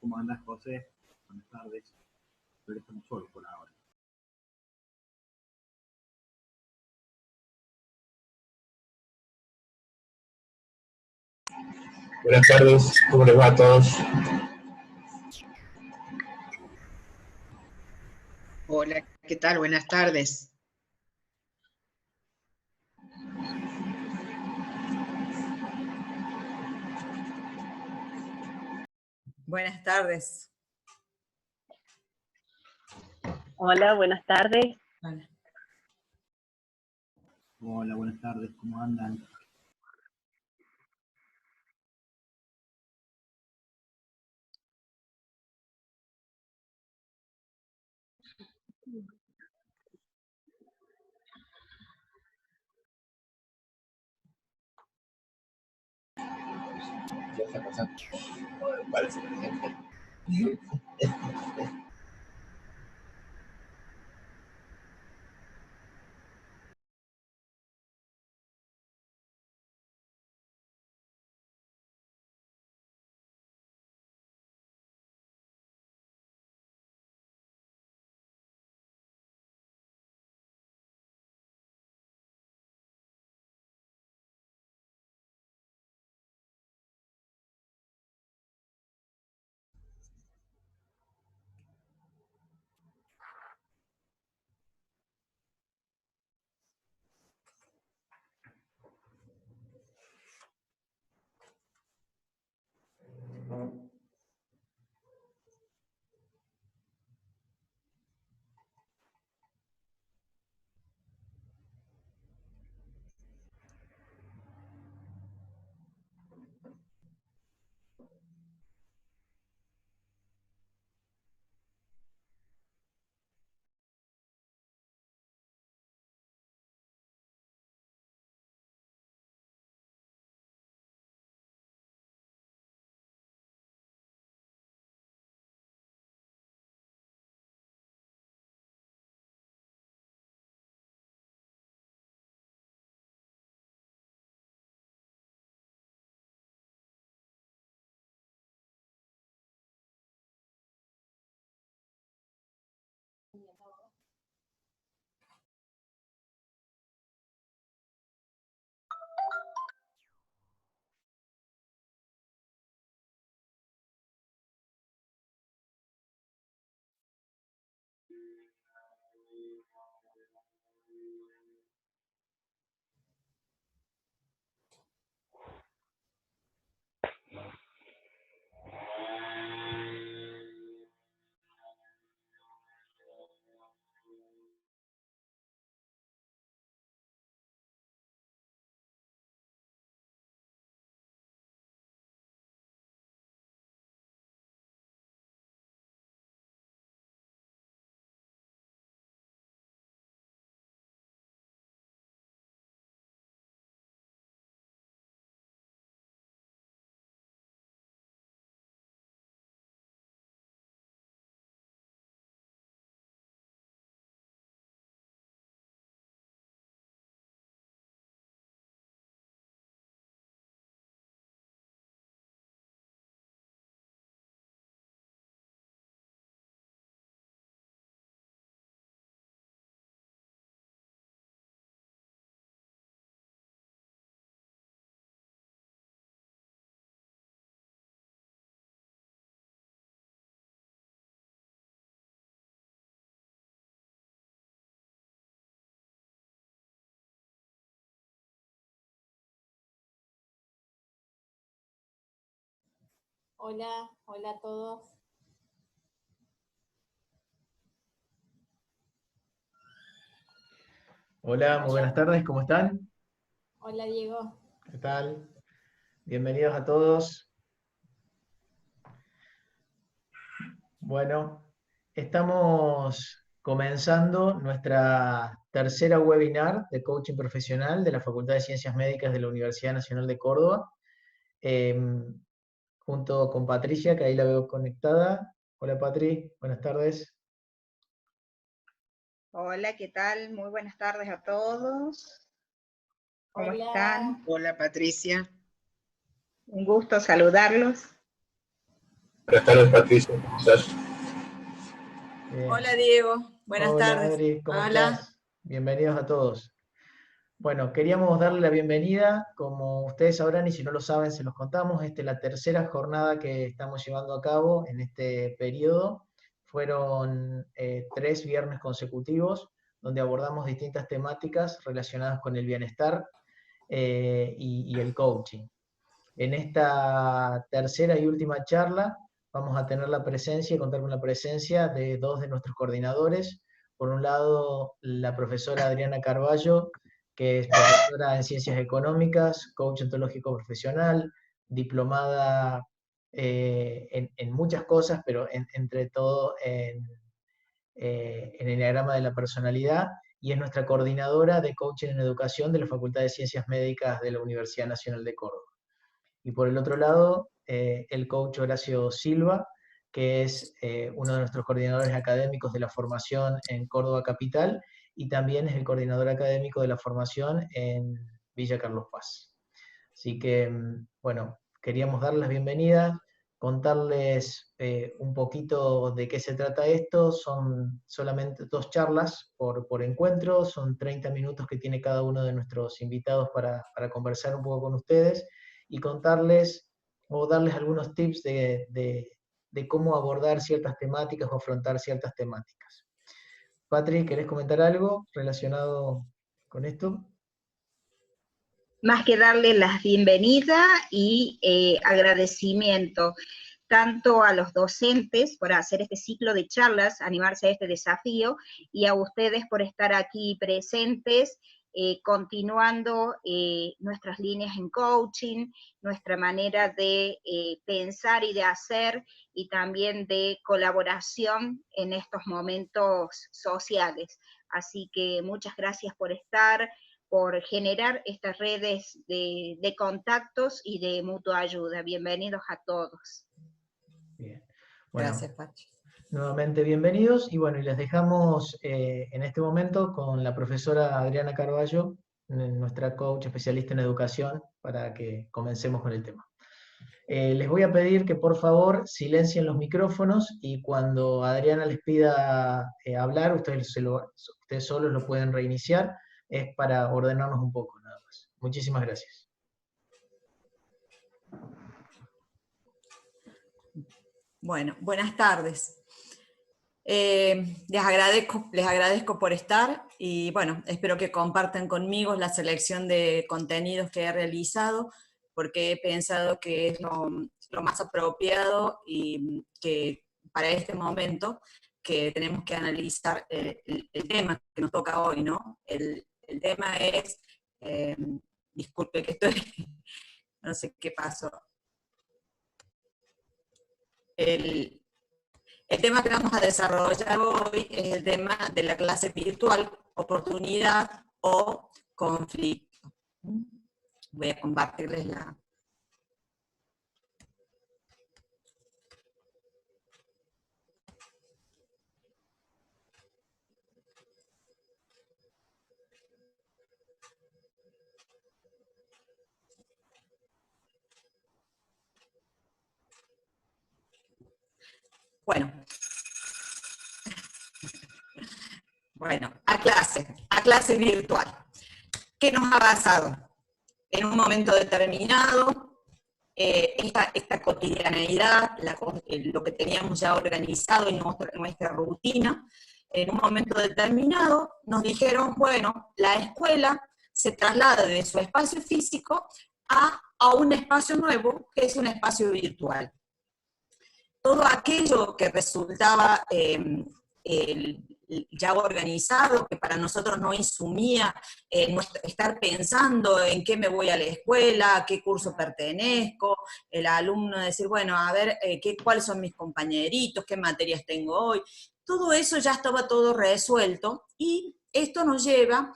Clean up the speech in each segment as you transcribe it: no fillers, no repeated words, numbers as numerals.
¿Cómo andas, José? Buenas tardes. Pero estamos solos por ahora. Buenas tardes, ¿cómo les va a todos? Hola, ¿qué tal? Buenas tardes. Buenas tardes. Hola, buenas tardes. Hola. Hola, buenas tardes. ¿Cómo andan? ¿Qué está pasando? Parece gente. Hola, hola a todos. Hola, muy buenas tardes, ¿cómo están? Hola Diego. ¿Qué tal? Bienvenidos a todos. Bueno, estamos comenzando nuestra tercera webinar de coaching profesional de la Facultad de Ciencias Médicas de la Universidad Nacional de Córdoba, junto con Patricia, que ahí la veo conectada. Hola Patri, buenas tardes. Hola, ¿qué tal? Muy buenas tardes a todos. ¿Cómo Hola. están? Hola Patricia. Un gusto saludarlos. Buenas tardes, Patricia, ¿cómo estás? Bien. Hola Diego, buenas Hola, tardes. Adri, ¿cómo Hola. estás? Bienvenidos a todos. Bueno, queríamos darle la bienvenida, como ustedes sabrán y si no lo saben se los contamos, esta es la tercera jornada que estamos llevando a cabo en este periodo. Fueron 3 viernes consecutivos donde abordamos distintas temáticas relacionadas con el bienestar y el coaching. En esta tercera y última charla vamos a tener la presencia y contar con la presencia de 2 de nuestros coordinadores. Por un lado, la profesora Adriana Carballo, que es profesora en Ciencias Económicas, coach ontológico profesional, diplomada en muchas cosas, pero entre todo en Enneagrama de la Personalidad, y es nuestra coordinadora de coaching en educación de la Facultad de Ciencias Médicas de la Universidad Nacional de Córdoba. Y por el otro lado, el coach Horacio Silva, que es uno de nuestros coordinadores académicos de la formación en Córdoba Capital, y también es el coordinador académico de la formación en Villa Carlos Paz. Así que, bueno, queríamos darles la bienvenida, contarles un poquito de qué se trata esto. Son solamente 2 charlas por encuentro, son 30 minutos que tiene cada uno de nuestros invitados para conversar un poco con ustedes y contarles o darles algunos tips de cómo abordar ciertas temáticas o afrontar ciertas temáticas. Patri, ¿querés comentar algo relacionado con esto? Más que darle las bienvenidas y agradecimiento tanto a los docentes por hacer este ciclo de charlas, animarse a este desafío, y a ustedes por estar aquí presentes, continuando nuestras líneas en coaching, nuestra manera de pensar y de hacer, y también de colaboración en estos momentos sociales. Así que muchas gracias por estar, por generar estas redes de contactos y de mutua ayuda. Bienvenidos a todos. Bien. Bueno, Gracias, Pachi. nuevamente bienvenidos, y bueno, y les dejamos en este momento con la profesora Adriana Carballo, nuestra coach especialista en educación, para que comencemos con el tema. Les voy a pedir que por favor silencien los micrófonos, y cuando Adriana les pida hablar, ustedes solos lo pueden reiniciar, es para ordenarnos un poco nada más. Muchísimas gracias. Bueno, buenas tardes. Les agradezco por estar, y bueno, espero que compartan conmigo la selección de contenidos que he realizado, porque he pensado que es lo más apropiado y que para este momento que tenemos que analizar el tema que nos toca hoy, ¿no? El tema es, disculpe que estoy, no sé qué pasó. El tema que vamos a desarrollar hoy es el tema de la clase virtual, oportunidad o conflicto. Voy a compartirles la... Bueno, a clase virtual. ¿Qué nos ha pasado? En un momento determinado, esta cotidianeidad, lo que teníamos ya organizado en nuestra rutina, en un momento determinado nos dijeron, bueno, la escuela se traslada de su espacio físico a un espacio nuevo, que es un espacio virtual. todo aquello que resultaba ya organizado, que para nosotros no insumía estar pensando en qué me voy a la escuela, a qué curso pertenezco, el alumno decir, bueno, a ver, cuáles son mis compañeritos, qué materias tengo hoy, todo eso ya estaba todo resuelto, y esto nos lleva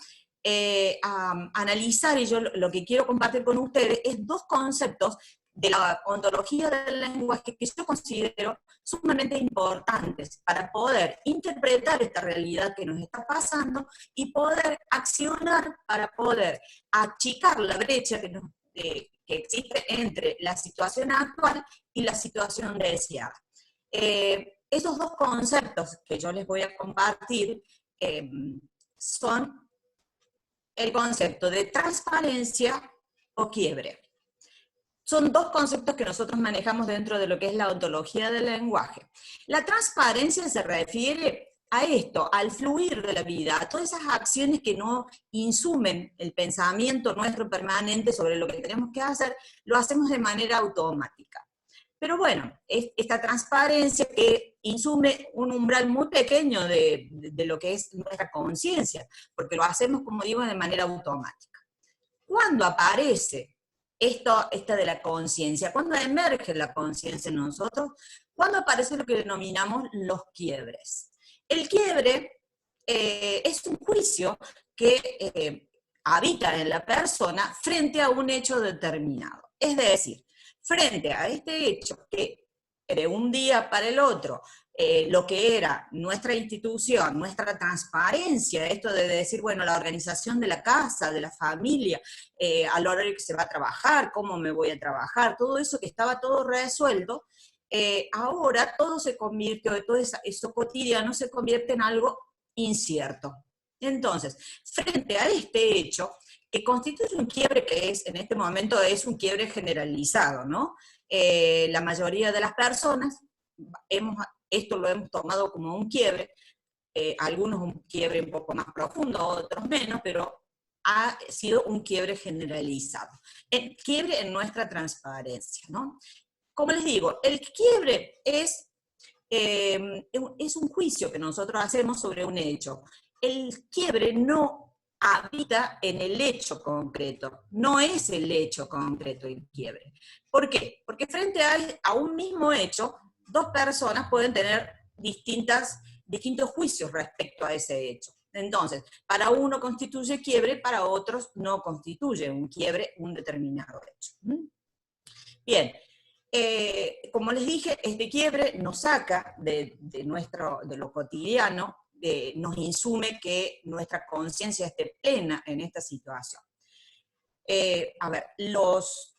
a analizar, y yo lo que quiero compartir con ustedes es dos conceptos de la ontología del lenguaje que yo considero sumamente importantes para poder interpretar esta realidad que nos está pasando y poder accionar para poder achicar la brecha que existe entre la situación actual y la situación deseada. Esos dos conceptos que yo les voy a compartir son el concepto de transparencia o quiebre. Son dos conceptos que nosotros manejamos dentro de lo que es la ontología del lenguaje. La transparencia se refiere a esto, al fluir de la vida, a todas esas acciones que no insumen el pensamiento nuestro permanente sobre lo que tenemos que hacer, lo hacemos de manera automática. Pero bueno, esta transparencia que insume un umbral muy pequeño de lo que es nuestra conciencia, porque lo hacemos, como digo, de manera automática. ¿Cuándo aparece esto de la conciencia? ¿Cuándo emerge la conciencia en nosotros? ¿Cuándo aparece lo que denominamos los quiebres? El quiebre es un juicio que habita en la persona frente a un hecho determinado. Es decir, frente a este hecho que de un día para el otro, lo que era nuestra institución, nuestra transparencia, esto de decir, bueno, la organización de la casa, de la familia, a la hora que se va a trabajar, cómo me voy a trabajar, todo eso que estaba todo resuelto, ahora todo se convirtió, todo eso cotidiano se convierte en algo incierto. Entonces, frente a este hecho, que constituye un quiebre que en este momento es un quiebre generalizado, ¿no? La mayoría de las personas esto lo hemos tomado como un quiebre, algunos un quiebre un poco más profundo, otros menos, pero ha sido un quiebre generalizado. El quiebre en nuestra transparencia, ¿no? Como les digo, el quiebre es un juicio que nosotros hacemos sobre un hecho. El quiebre no habita en el hecho concreto, no es el hecho concreto el quiebre. ¿Por qué? Porque frente a un mismo hecho, dos personas pueden tener distintos juicios respecto a ese hecho. Entonces, para uno constituye quiebre, para otros no constituye un quiebre un determinado hecho. Bien, como les dije, este quiebre nos saca de lo cotidiano, nos insume que nuestra conciencia esté plena en esta situación. A ver,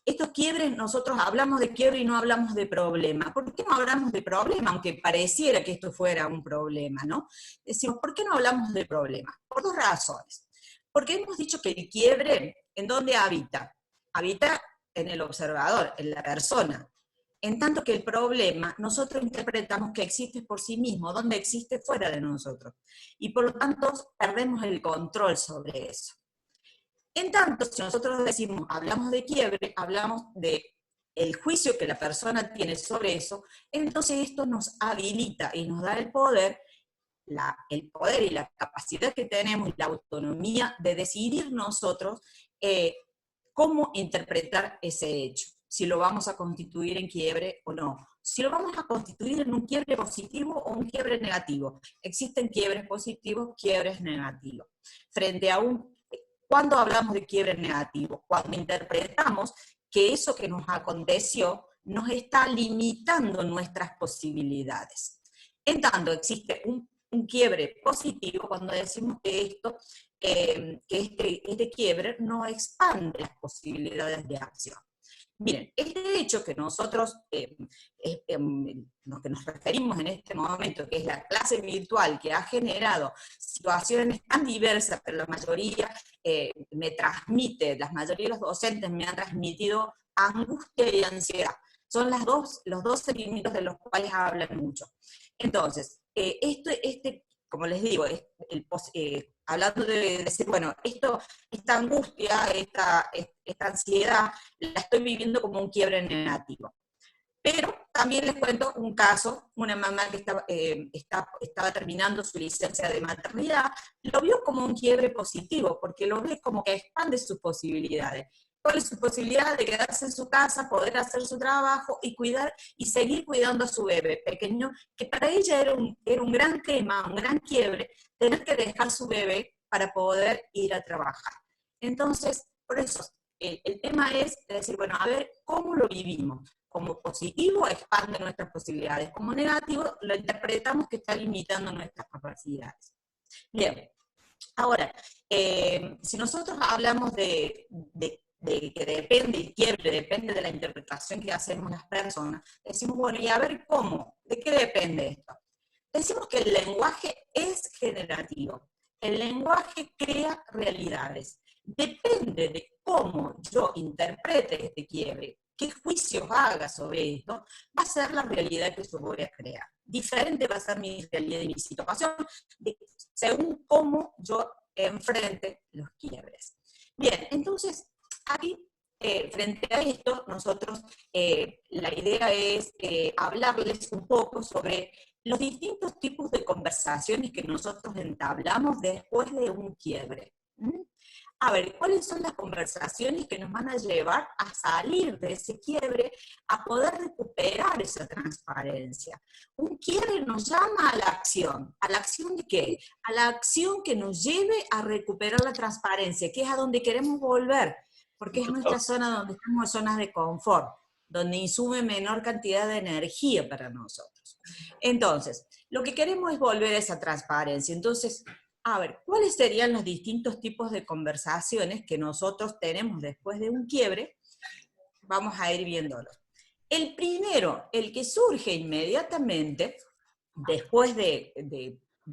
estos quiebres, nosotros hablamos de quiebre y no hablamos de problema. ¿Por qué no hablamos de problema? Aunque pareciera que esto fuera un problema, ¿no? Decimos, ¿por qué no hablamos de problema? Por dos razones. Porque hemos dicho que el quiebre, ¿en dónde habita? Habita en el observador, en la persona. En tanto que el problema, nosotros interpretamos que existe por sí mismo, donde existe fuera de nosotros. Y por lo tanto, perdemos el control sobre eso. En tanto, si nosotros hablamos de quiebre, hablamos de el juicio que la persona tiene sobre eso, entonces esto nos habilita y nos da el poder y la capacidad que tenemos, y la autonomía de decidir nosotros cómo interpretar ese hecho. Si lo vamos a constituir en quiebre o no, si lo vamos a constituir en un quiebre positivo o un quiebre negativo. Existen quiebres positivos, quiebres negativos. ¿Cuándo hablamos de quiebre negativo? Cuando interpretamos que eso que nos aconteció nos está limitando nuestras posibilidades. En tanto, existe un quiebre positivo cuando decimos que este quiebre no expande las posibilidades de acción. Miren, este hecho que nosotros, lo que nos referimos en este momento, que es la clase virtual que ha generado situaciones tan diversas, pero la mayoría la mayoría de los docentes me han transmitido angustia y ansiedad. Son los dos sentimientos de los cuales hablan mucho. Entonces, como les digo, hablando de decir, bueno, esta angustia, esta ansiedad, la estoy viviendo como un quiebre negativo. Pero también les cuento un caso, una mamá que estaba terminando su licencia de maternidad, lo vio como un quiebre positivo, porque lo ve como que expande sus posibilidades. ¿Cuál es su posibilidad de quedarse en su casa, poder hacer su trabajo y cuidar y seguir cuidando a su bebé pequeño, que para ella era un gran tema, un gran quiebre, tener que dejar su bebé para poder ir a trabajar? Entonces, por eso, el tema es decir, bueno, a ver, ¿cómo lo vivimos? Como positivo, expande nuestras posibilidades. Como negativo, lo interpretamos que está limitando nuestras capacidades. Bien, ahora, si nosotros hablamos de que depende, el quiebre depende de la interpretación que hacemos las personas, decimos, bueno, y a ver cómo, ¿de qué depende esto? Decimos que el lenguaje es generativo, el lenguaje crea realidades, depende de cómo yo interprete este quiebre, qué juicios haga sobre esto, va a ser la realidad que yo voy a crear. Diferente va a ser mi realidad y mi situación, según cómo yo enfrente los quiebres. Bien, entonces, aquí, frente a esto, nosotros, la idea es hablarles un poco sobre los distintos tipos de conversaciones que nosotros entablamos después de un quiebre. A ver, ¿cuáles son las conversaciones que nos van a llevar a salir de ese quiebre, a poder recuperar esa transparencia? Un quiebre nos llama a la acción. ¿A la acción de qué? A la acción que nos lleve a recuperar la transparencia, que es a donde queremos volver, porque es nuestra zona donde estamos, zonas de confort, donde insume menor cantidad de energía para nosotros. Entonces, lo que queremos es volver a esa transparencia. Entonces, a ver, ¿cuáles serían los distintos tipos de conversaciones que nosotros tenemos después de un quiebre? Vamos a ir viéndolos. El primero, el que surge inmediatamente, después de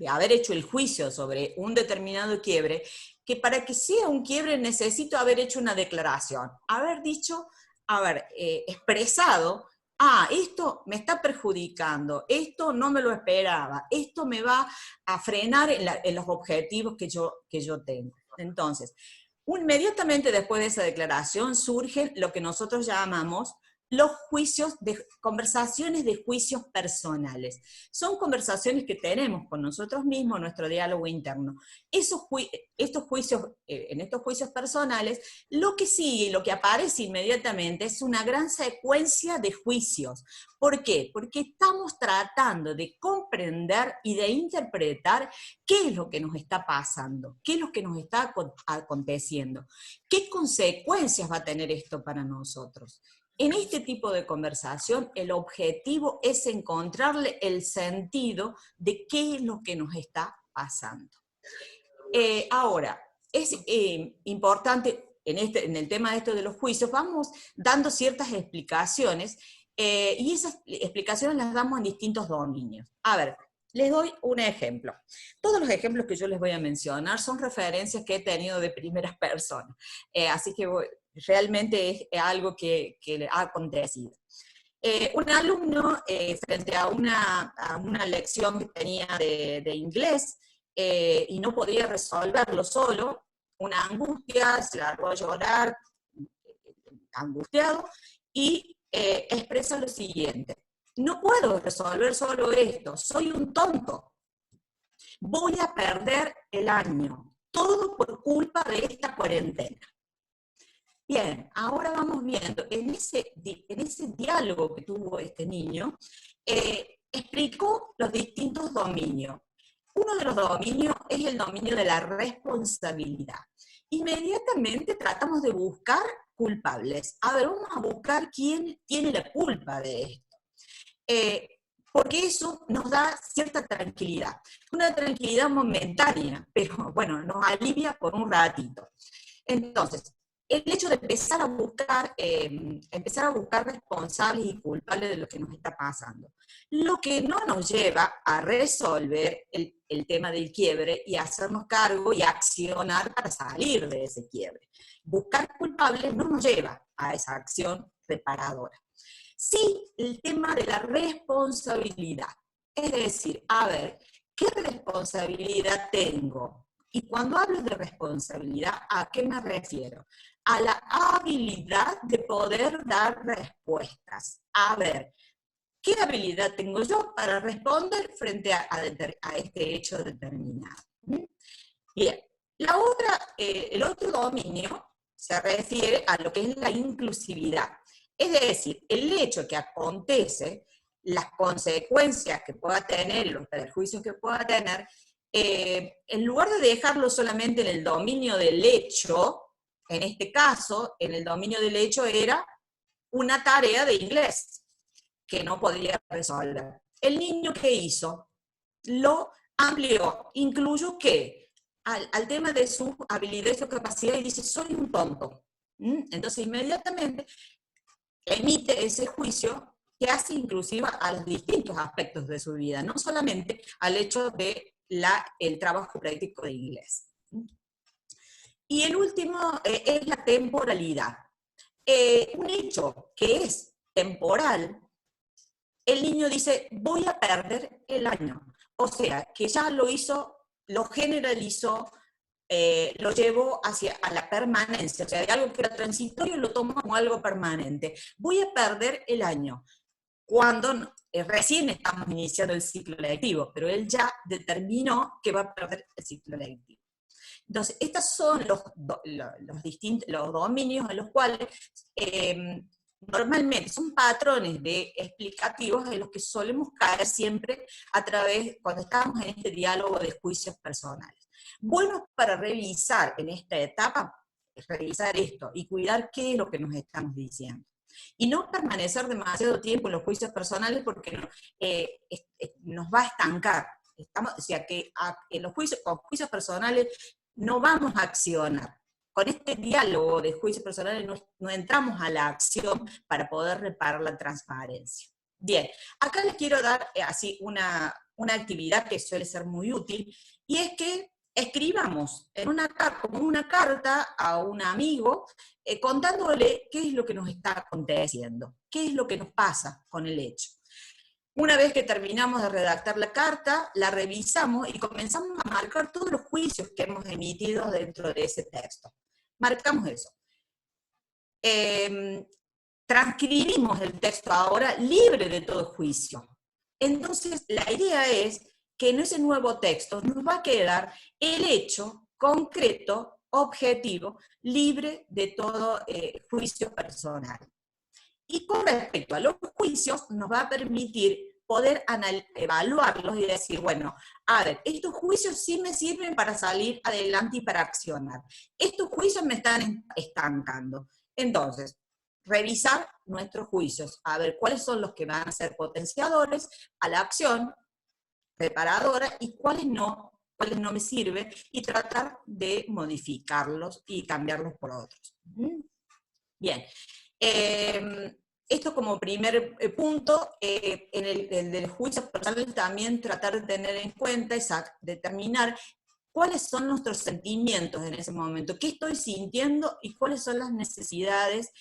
haber hecho el juicio sobre un determinado quiebre, que para que sea un quiebre necesito haber hecho una declaración, haber dicho, expresado, esto me está perjudicando, esto no me lo esperaba, esto me va a frenar en los objetivos que yo tengo. Entonces, inmediatamente después de esa declaración surgen lo que nosotros llamamos los conversaciones de juicios personales. Son conversaciones que tenemos con nosotros mismos, nuestro diálogo interno. En estos juicios personales, lo que sigue y lo que aparece inmediatamente es una gran secuencia de juicios. ¿Por qué? Porque estamos tratando de comprender y de interpretar qué es lo que nos está pasando, qué es lo que nos está aconteciendo, qué consecuencias va a tener esto para nosotros. En este tipo de conversación, el objetivo es encontrarle el sentido de qué es lo que nos está pasando. Ahora, es importante, en el tema de esto de los juicios, vamos dando ciertas explicaciones, y esas explicaciones las damos en distintos dominios. A ver, les doy un ejemplo. Todos los ejemplos que yo les voy a mencionar son referencias que he tenido de primeras personas, así que realmente es algo que ha acontecido. Un alumno, frente a una lección que tenía de inglés, y no podía resolverlo solo, una angustia, se largó a llorar, angustiado, y expresa lo siguiente: no puedo resolver solo esto, soy un tonto, voy a perder el año, todo por culpa de esta cuarentena. Bien, ahora vamos viendo, en ese diálogo que tuvo este niño, explicó los distintos dominios. Uno de los dominios es el dominio de la responsabilidad. Inmediatamente tratamos de buscar culpables. A ver, vamos a buscar quién tiene la culpa de esto. Porque eso nos da cierta tranquilidad. Una tranquilidad momentánea, pero bueno, nos alivia por un ratito. Entonces, el hecho de empezar a buscar responsables y culpables de lo que nos está pasando. Lo que no nos lleva a resolver el tema del quiebre y hacernos cargo y accionar para salir de ese quiebre. Buscar culpables no nos lleva a esa acción reparadora. Sí, el tema de la responsabilidad. Es decir, a ver, ¿qué responsabilidad tengo? Y cuando hablo de responsabilidad, ¿a qué me refiero? A la habilidad de poder dar respuestas. A ver, ¿qué habilidad tengo yo para responder frente a este hecho determinado? Bien, el otro dominio se refiere a lo que es la inclusividad. Es decir, el hecho que acontece, las consecuencias que pueda tener, los perjuicios que pueda tener, en lugar de dejarlo solamente en el dominio del hecho, en este caso, en el dominio del hecho era una tarea de inglés que no podía resolver. El niño, ¿qué hizo? Lo amplió, incluyó ¿qué? Al tema de su habilidad y su capacidad, y dice, soy un tonto. Entonces, inmediatamente emite ese juicio que hace inclusiva a los distintos aspectos de su vida, no solamente al hecho de el trabajo práctico de inglés. Y el último es la temporalidad. Un hecho que es temporal, el niño dice, voy a perder el año. O sea, que ya lo hizo, lo generalizó, lo llevó a la permanencia. O sea, de algo que era transitorio lo tomó como algo permanente. Voy a perder el año. Cuando recién estamos iniciando el ciclo lectivo, pero él ya determinó que va a perder el ciclo lectivo. Entonces, estos son los dominios en los cuales normalmente son patrones explicativos en los que solemos caer siempre cuando estamos en este diálogo de juicios personales. Bueno, para revisar en esta etapa, revisar esto y cuidar qué es lo que nos estamos diciendo. Y no permanecer demasiado tiempo en los juicios personales porque nos va a estancar. O sea, que con juicios personales no vamos a accionar. Con este diálogo de juicios personales no entramos a la acción para poder reparar la transparencia. Bien, acá les quiero dar así una actividad que suele ser muy útil, y es que escribamos como una carta a un amigo contándole qué es lo que nos está aconteciendo, qué es lo que nos pasa con el hecho. Una vez que terminamos de redactar la carta, la revisamos y comenzamos a marcar todos los juicios que hemos emitido dentro de ese texto. Marcamos eso. Transcribimos el texto ahora libre de todo juicio. Entonces, la idea es que en ese nuevo texto nos va a quedar el hecho concreto, objetivo, libre de todo juicio personal. Y con respecto a los juicios, nos va a permitir poder evaluarlos y decir, bueno, a ver, estos juicios sí me sirven para salir adelante y para accionar. Estos juicios me están estancando. Entonces, revisar nuestros juicios, a ver cuáles son los que van a ser potenciadores a la acción, reparadora, y cuáles no me sirven, y tratar de modificarlos y cambiarlos por otros. Bien. Esto como primer punto. En el del juicio personal también tratar de tener en cuenta, determinar cuáles son nuestros sentimientos en ese momento, qué estoy sintiendo y cuáles son las necesidades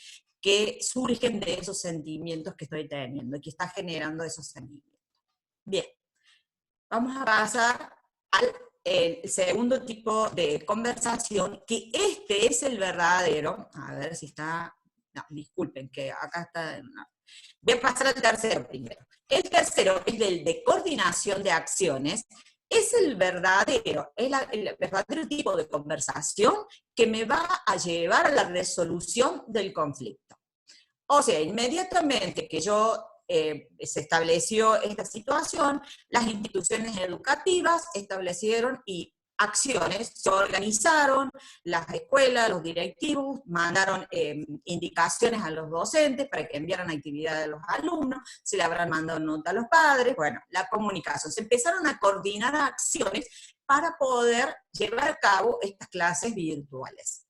que surgen de esos sentimientos que estoy teniendo y que está generando esos sentimientos. Bien, vamos a pasar al segundo tipo de conversación, que este es el verdadero. A ver si está... No, disculpen, que acá está... No. Voy a pasar al tercero primero. El tercero es el de coordinación de acciones. Es el verdadero tipo de conversación que me va a llevar a la resolución del conflicto. O sea, inmediatamente que se estableció esta situación, las instituciones educativas establecieron acciones, se organizaron, las escuelas, los directivos, mandaron indicaciones a los docentes para que enviaran actividades a los alumnos, se le habrán mandado nota a los padres, bueno, la comunicación. Se empezaron a coordinar acciones para poder llevar a cabo estas clases virtuales.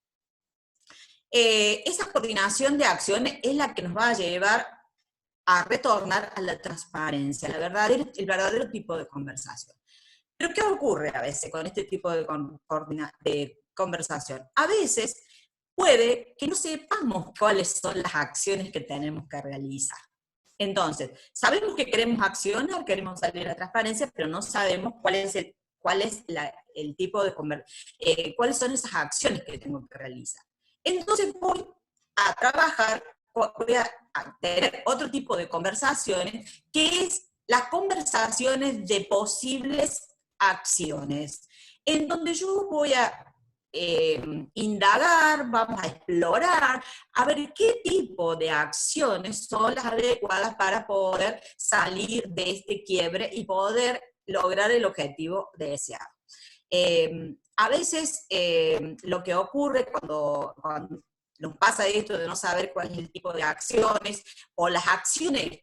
Esa coordinación de acciones es la que nos va a llevar a retornar a la transparencia, el verdadero tipo de conversación. Pero ¿qué ocurre a veces con este tipo de conversación? A veces puede que no sepamos cuáles son las acciones que tenemos que realizar. Entonces, sabemos que queremos accionar, queremos salir a la transparencia, pero no sabemos cuáles son esas acciones que tengo que realizar. Entonces voy a trabajar voy a tener otro tipo de conversaciones, que es las conversaciones de posibles acciones, en donde yo voy a indagar, vamos a explorar, a ver qué tipo de acciones son las adecuadas para poder salir de este quiebre y poder lograr el objetivo deseado. A veces lo que ocurre cuando nos pasa esto de no saber cuál es el tipo de acciones, o las acciones,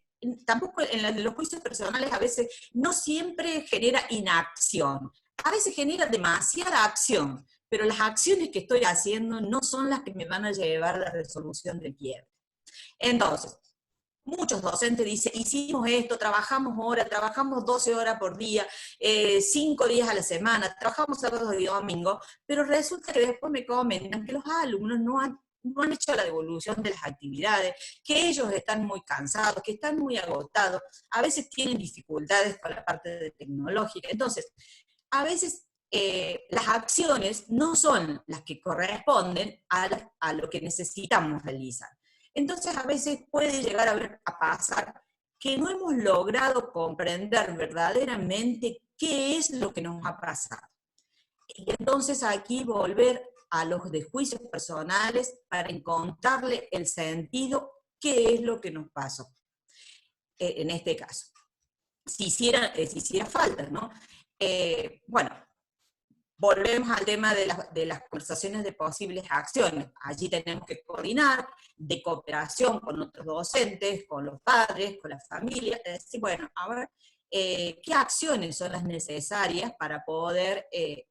tampoco en los juicios personales a veces no siempre genera inacción, a veces genera demasiada acción, pero las acciones que estoy haciendo no son las que me van a llevar a la resolución del quiebre. Entonces, muchos docentes dicen, hicimos esto, trabajamos horas, trabajamos 12 horas por día, 5 días a la semana, trabajamos sábados y domingos, pero resulta que después me comentan que los alumnos no han hecho la devolución de las actividades, que ellos están muy cansados, que están muy agotados, a veces tienen dificultades con la parte tecnológica. Entonces, a veces las acciones no son las que corresponden a lo que necesitamos realizar. Entonces, a veces puede llegar a pasar que no hemos logrado comprender verdaderamente qué es lo que nos ha pasado. Y entonces aquí volver a los de juicios personales para encontrarle el sentido, qué es lo que nos pasó, en este caso. Si hiciera falta, ¿no? Bueno, volvemos al tema de las conversaciones de posibles acciones. Allí tenemos que coordinar, de cooperación con otros docentes, con los padres, con la familia, es decir, bueno, a ver, qué acciones son las necesarias para poder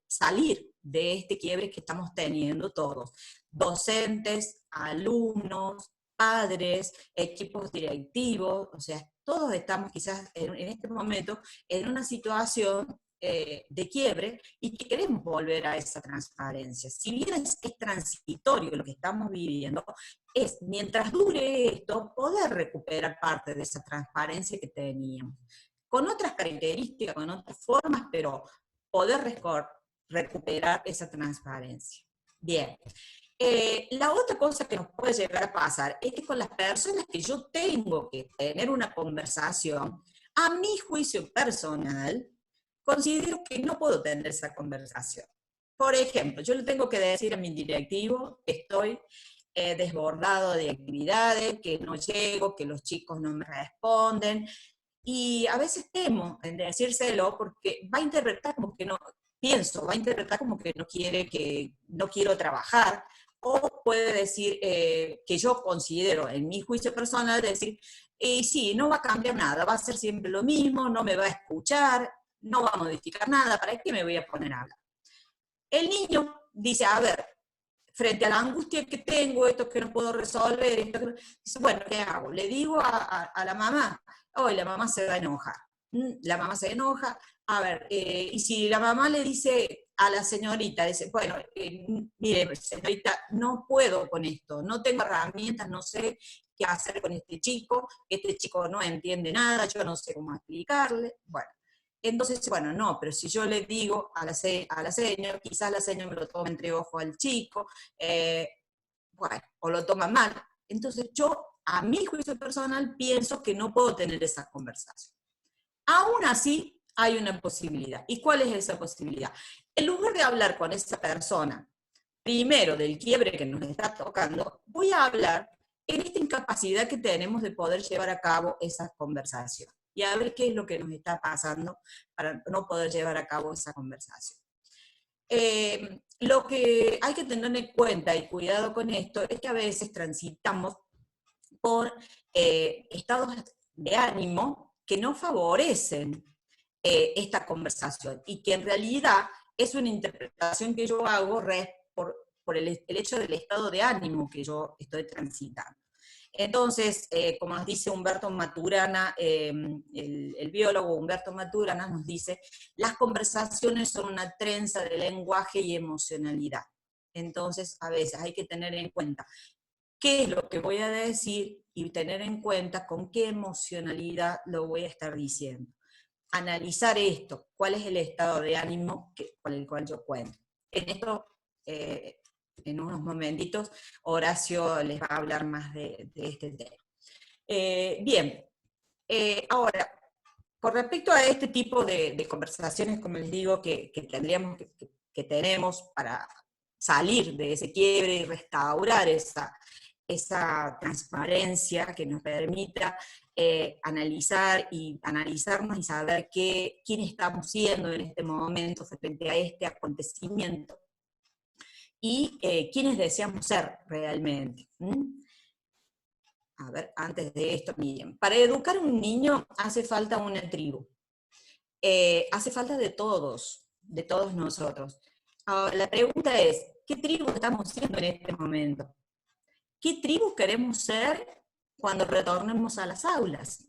salir de este quiebre que estamos teniendo todos, docentes, alumnos, padres, equipos directivos, o sea, todos estamos quizás en este momento en una situación de quiebre y que queremos volver a esa transparencia. Si bien es transitorio lo que estamos viviendo, es mientras dure esto, poder recuperar parte de esa transparencia que teníamos. Con otras características, con otras formas, pero poder recuperar esa transparencia. Bien. La otra cosa que nos puede llegar a pasar es que con las personas que yo tengo que tener una conversación, a mi juicio personal, considero que no puedo tener esa conversación. Por ejemplo, yo le tengo que decir a mi directivo que estoy desbordado de actividades, que no llego, que los chicos no me responden, y a veces temo en decírselo porque va a interpretar como que no, va a interpretar como que no quiero trabajar, o puede decir que yo considero, en mi juicio personal, decir, sí, no va a cambiar nada, va a ser siempre lo mismo, no me va a escuchar, no va a modificar nada, ¿para qué me voy a poner a hablar? El niño dice, a ver, frente a la angustia que tengo, esto que no puedo resolver, dice, bueno, ¿qué hago? Le digo a la mamá, hoy la mamá se va a enojar. La mamá se enoja, a ver, y si la mamá le dice a la señorita, dice, bueno, mire, señorita, no puedo con esto, no tengo herramientas, no sé qué hacer con este chico no entiende nada, yo no sé cómo explicarle, bueno. Entonces, bueno, no, pero si yo le digo a la señora, quizás la señora me lo toma entre ojo al chico, bueno, o lo toma mal. Entonces yo, a mi juicio personal, pienso que no puedo tener esa conversación. Aún así, hay una posibilidad. ¿Y cuál es esa posibilidad? En lugar de hablar con esa persona, primero del quiebre que nos está tocando, voy a hablar en esta incapacidad que tenemos de poder llevar a cabo esa conversación. Y a ver qué es lo que nos está pasando para no poder llevar a cabo esa conversación. Lo que hay que tener en cuenta, y cuidado con esto, es que a veces transitamos por estados de ánimo que no favorecen esta conversación, y que en realidad es una interpretación que yo hago por el hecho del estado de ánimo que yo estoy transitando. Entonces, como nos dice Humberto Maturana, el biólogo Humberto Maturana nos dice, las conversaciones son una trenza de lenguaje y emocionalidad. Entonces, a veces hay que tener en cuenta qué es lo que voy a decir y tener en cuenta con qué emocionalidad lo voy a estar diciendo. Analizar esto, cuál es el estado de ánimo con el cual yo cuento. En esto En unos momentitos Horacio les va a hablar más de este tema. Bien, ahora, con respecto a este tipo de conversaciones, como les digo, que tenemos para salir de ese quiebre y restaurar esa transparencia que nos permita analizarnos y saber quién estamos siendo en este momento frente a este acontecimiento y quiénes deseamos ser realmente. A ver, antes de esto, miren, para educar a un niño hace falta una tribu. Hace falta de todos nosotros. Ahora, la pregunta es, ¿qué tribu estamos siendo en este momento? ¿Qué tribu queremos ser cuando retornemos a las aulas?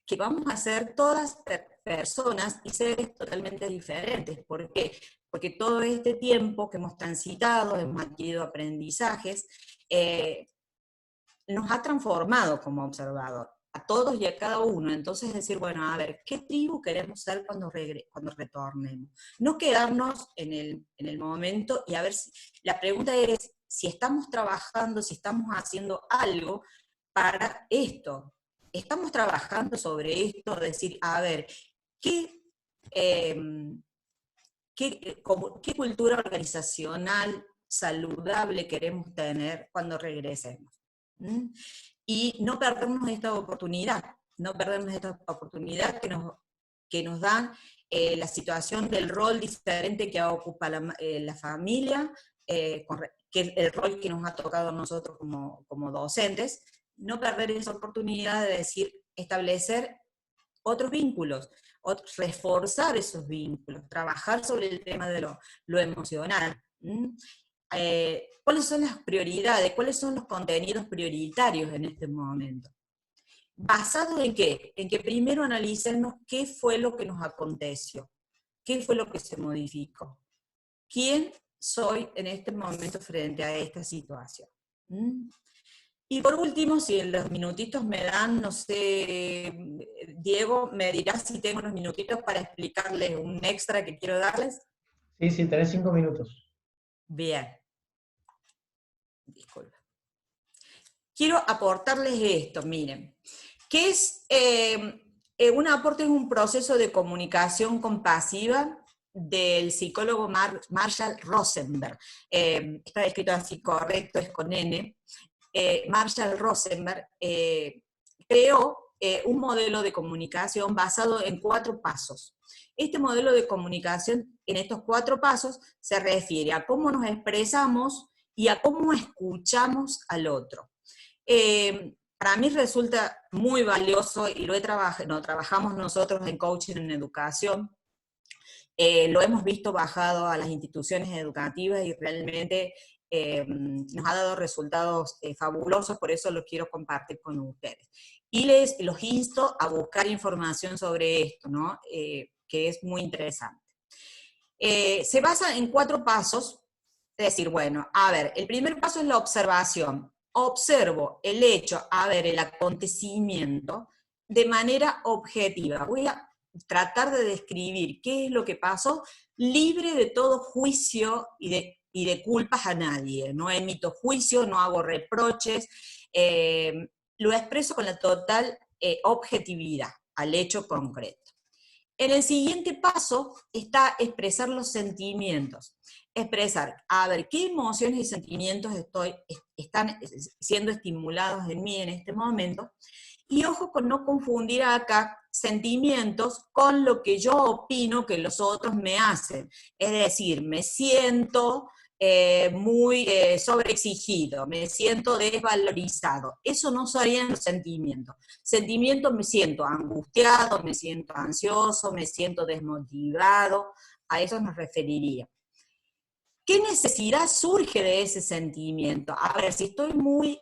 Que vamos a ser todas personas y seres totalmente diferentes. ¿Por qué? Porque todo este tiempo que hemos transitado, hemos adquirido aprendizajes, nos ha transformado como observador, a todos y a cada uno. Entonces decir, bueno, a ver, ¿qué tribu queremos ser cuando retornemos? No quedarnos en el momento y a ver, la pregunta es si estamos trabajando, si estamos haciendo algo para esto. Estamos trabajando sobre esto, decir, a ver, ¿qué cultura organizacional saludable queremos tener cuando regresemos? Y no perdernos esta oportunidad que nos dan la situación del rol diferente que ocupa la familia, que es el rol que nos ha tocado a nosotros como docentes, no perder esa oportunidad de decir, establecer otros vínculos, reforzar esos vínculos, trabajar sobre el tema de lo emocional. ¿Cuáles son las prioridades? ¿Cuáles son los contenidos prioritarios en este momento? ¿Basado en qué? En que primero analicemos qué fue lo que nos aconteció, qué fue lo que se modificó, quién soy en este momento frente a esta situación. Y por último, si en los minutitos me dan, no sé, Diego, me dirás si tengo unos minutitos para explicarles un extra que quiero darles. Sí, tenés 5 minutos. Bien. Disculpa. Quiero aportarles esto, miren, que es un aporte, es un proceso de comunicación compasiva del psicólogo Marshall Rosenberg. Está escrito así correcto, es con N. Marshall Rosenberg creó un modelo de comunicación basado en 4 pasos. Este modelo de comunicación, en estos 4 pasos, se refiere a cómo nos expresamos y a cómo escuchamos al otro. Para mí resulta muy valioso y trabajamos nosotros en Coaching en Educación, lo hemos visto bajado a las instituciones educativas y realmente nos ha dado resultados fabulosos, por eso los quiero compartir con ustedes. Y los insto a buscar información sobre esto, ¿no? Que es muy interesante. Se basa en 4 pasos. Es decir, bueno, a ver, el primer paso es la observación. Observo el hecho, a ver, el acontecimiento de manera objetiva. Voy a tratar de describir qué es lo que pasó, libre de todo juicio y de culpas a nadie. No emito juicio, no hago reproches, lo expreso con la total objetividad al hecho concreto. En el siguiente paso está expresar los sentimientos. Expresar, a ver, qué emociones y sentimientos están siendo estimulados en mí en este momento. Y ojo con no confundir acá sentimientos con lo que yo opino que los otros me hacen. Es decir, me siento muy sobreexigido, me siento desvalorizado. Eso no serían los sentimientos. Sentimientos, me siento angustiado, me siento ansioso, me siento desmotivado, a eso nos referiría. ¿Qué necesidad surge de ese sentimiento? A ver, si estoy muy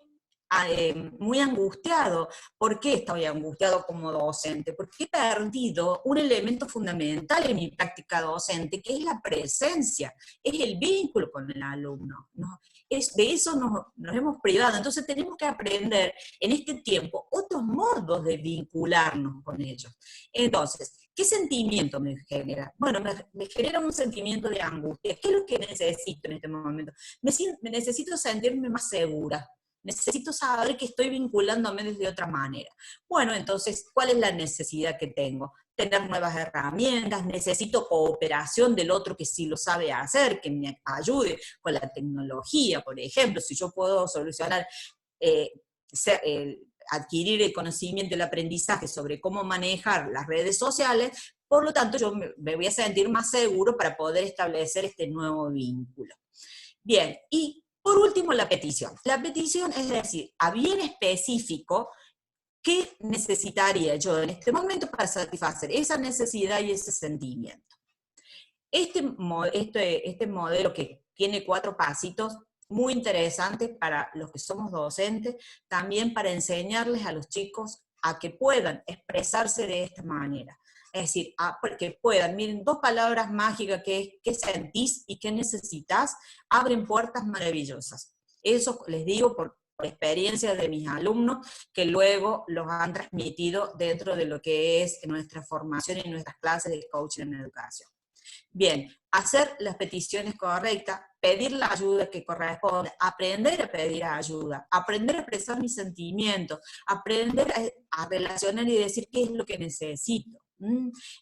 muy angustiado. ¿Por qué estoy angustiado como docente? Porque he perdido un elemento fundamental en mi práctica docente, que es la presencia, es el vínculo con el alumno, ¿no? De eso nos hemos privado. Entonces tenemos que aprender en este tiempo otros modos de vincularnos con ellos. Entonces, ¿qué sentimiento me genera? Bueno, me genera un sentimiento de angustia. ¿Qué es lo que necesito en este momento? Me necesito sentirme más segura. Necesito saber que estoy vinculándome desde otra manera. Bueno, entonces, ¿cuál es la necesidad que tengo? Tener nuevas herramientas, necesito cooperación del otro que sí lo sabe hacer, que me ayude con la tecnología, por ejemplo. Si yo puedo solucionar, adquirir el conocimiento, el aprendizaje sobre cómo manejar las redes sociales, por lo tanto yo me voy a sentir más seguro para poder establecer este nuevo vínculo. Bien, y por último, la petición. La petición es decir, a bien específico, ¿qué necesitaría yo en este momento para satisfacer esa necesidad y ese sentimiento? Este modelo que tiene 4 pasitos, muy interesante para los que somos docentes, también para enseñarles a los chicos a que puedan expresarse de esta manera. Es decir, que puedan, miren, 2 palabras mágicas que es qué sentís y qué necesitas, abren puertas maravillosas. Eso les digo por experiencia de mis alumnos, que luego los han transmitido dentro de lo que es nuestra formación y nuestras clases de coaching en educación. Bien, hacer las peticiones correctas, pedir la ayuda que corresponde, aprender a pedir ayuda, aprender a expresar mis sentimientos, aprender a relacionar y decir qué es lo que necesito.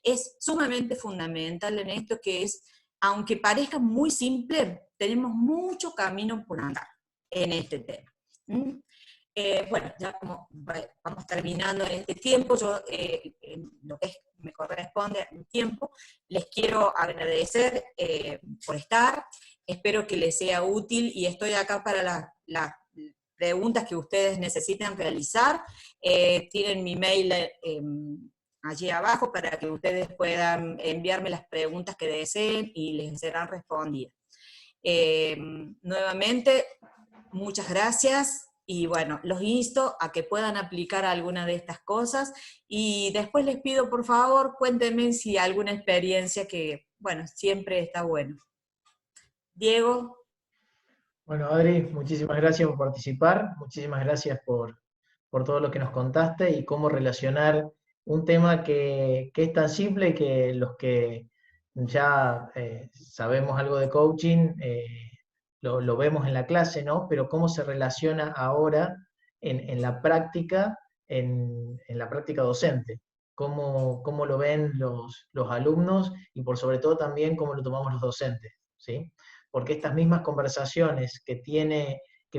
Es sumamente fundamental en esto, que es, aunque parezca muy simple, tenemos mucho camino por andar en este tema. Bueno, ya como vamos terminando en este tiempo, yo en lo que me corresponde mi tiempo, les quiero agradecer por estar, espero que les sea útil y estoy acá para las preguntas que ustedes necesiten realizar. Tienen mi mail allí abajo para que ustedes puedan enviarme las preguntas que deseen y les serán respondidas. Nuevamente, muchas gracias. Y bueno, los insto a que puedan aplicar alguna de estas cosas y después les pido, por favor, cuéntenme si alguna experiencia que, bueno, siempre está bueno. Diego. Bueno, Adri, muchísimas gracias por participar, muchísimas gracias por todo lo que nos contaste y cómo relacionar un tema que es tan simple que los que ya sabemos algo de coaching, lo vemos en la clase, ¿no? Pero cómo se relaciona ahora en la práctica, en la práctica docente. Cómo lo ven los alumnos y por sobre todo también cómo lo tomamos los docentes, ¿sí? Porque estas mismas conversaciones que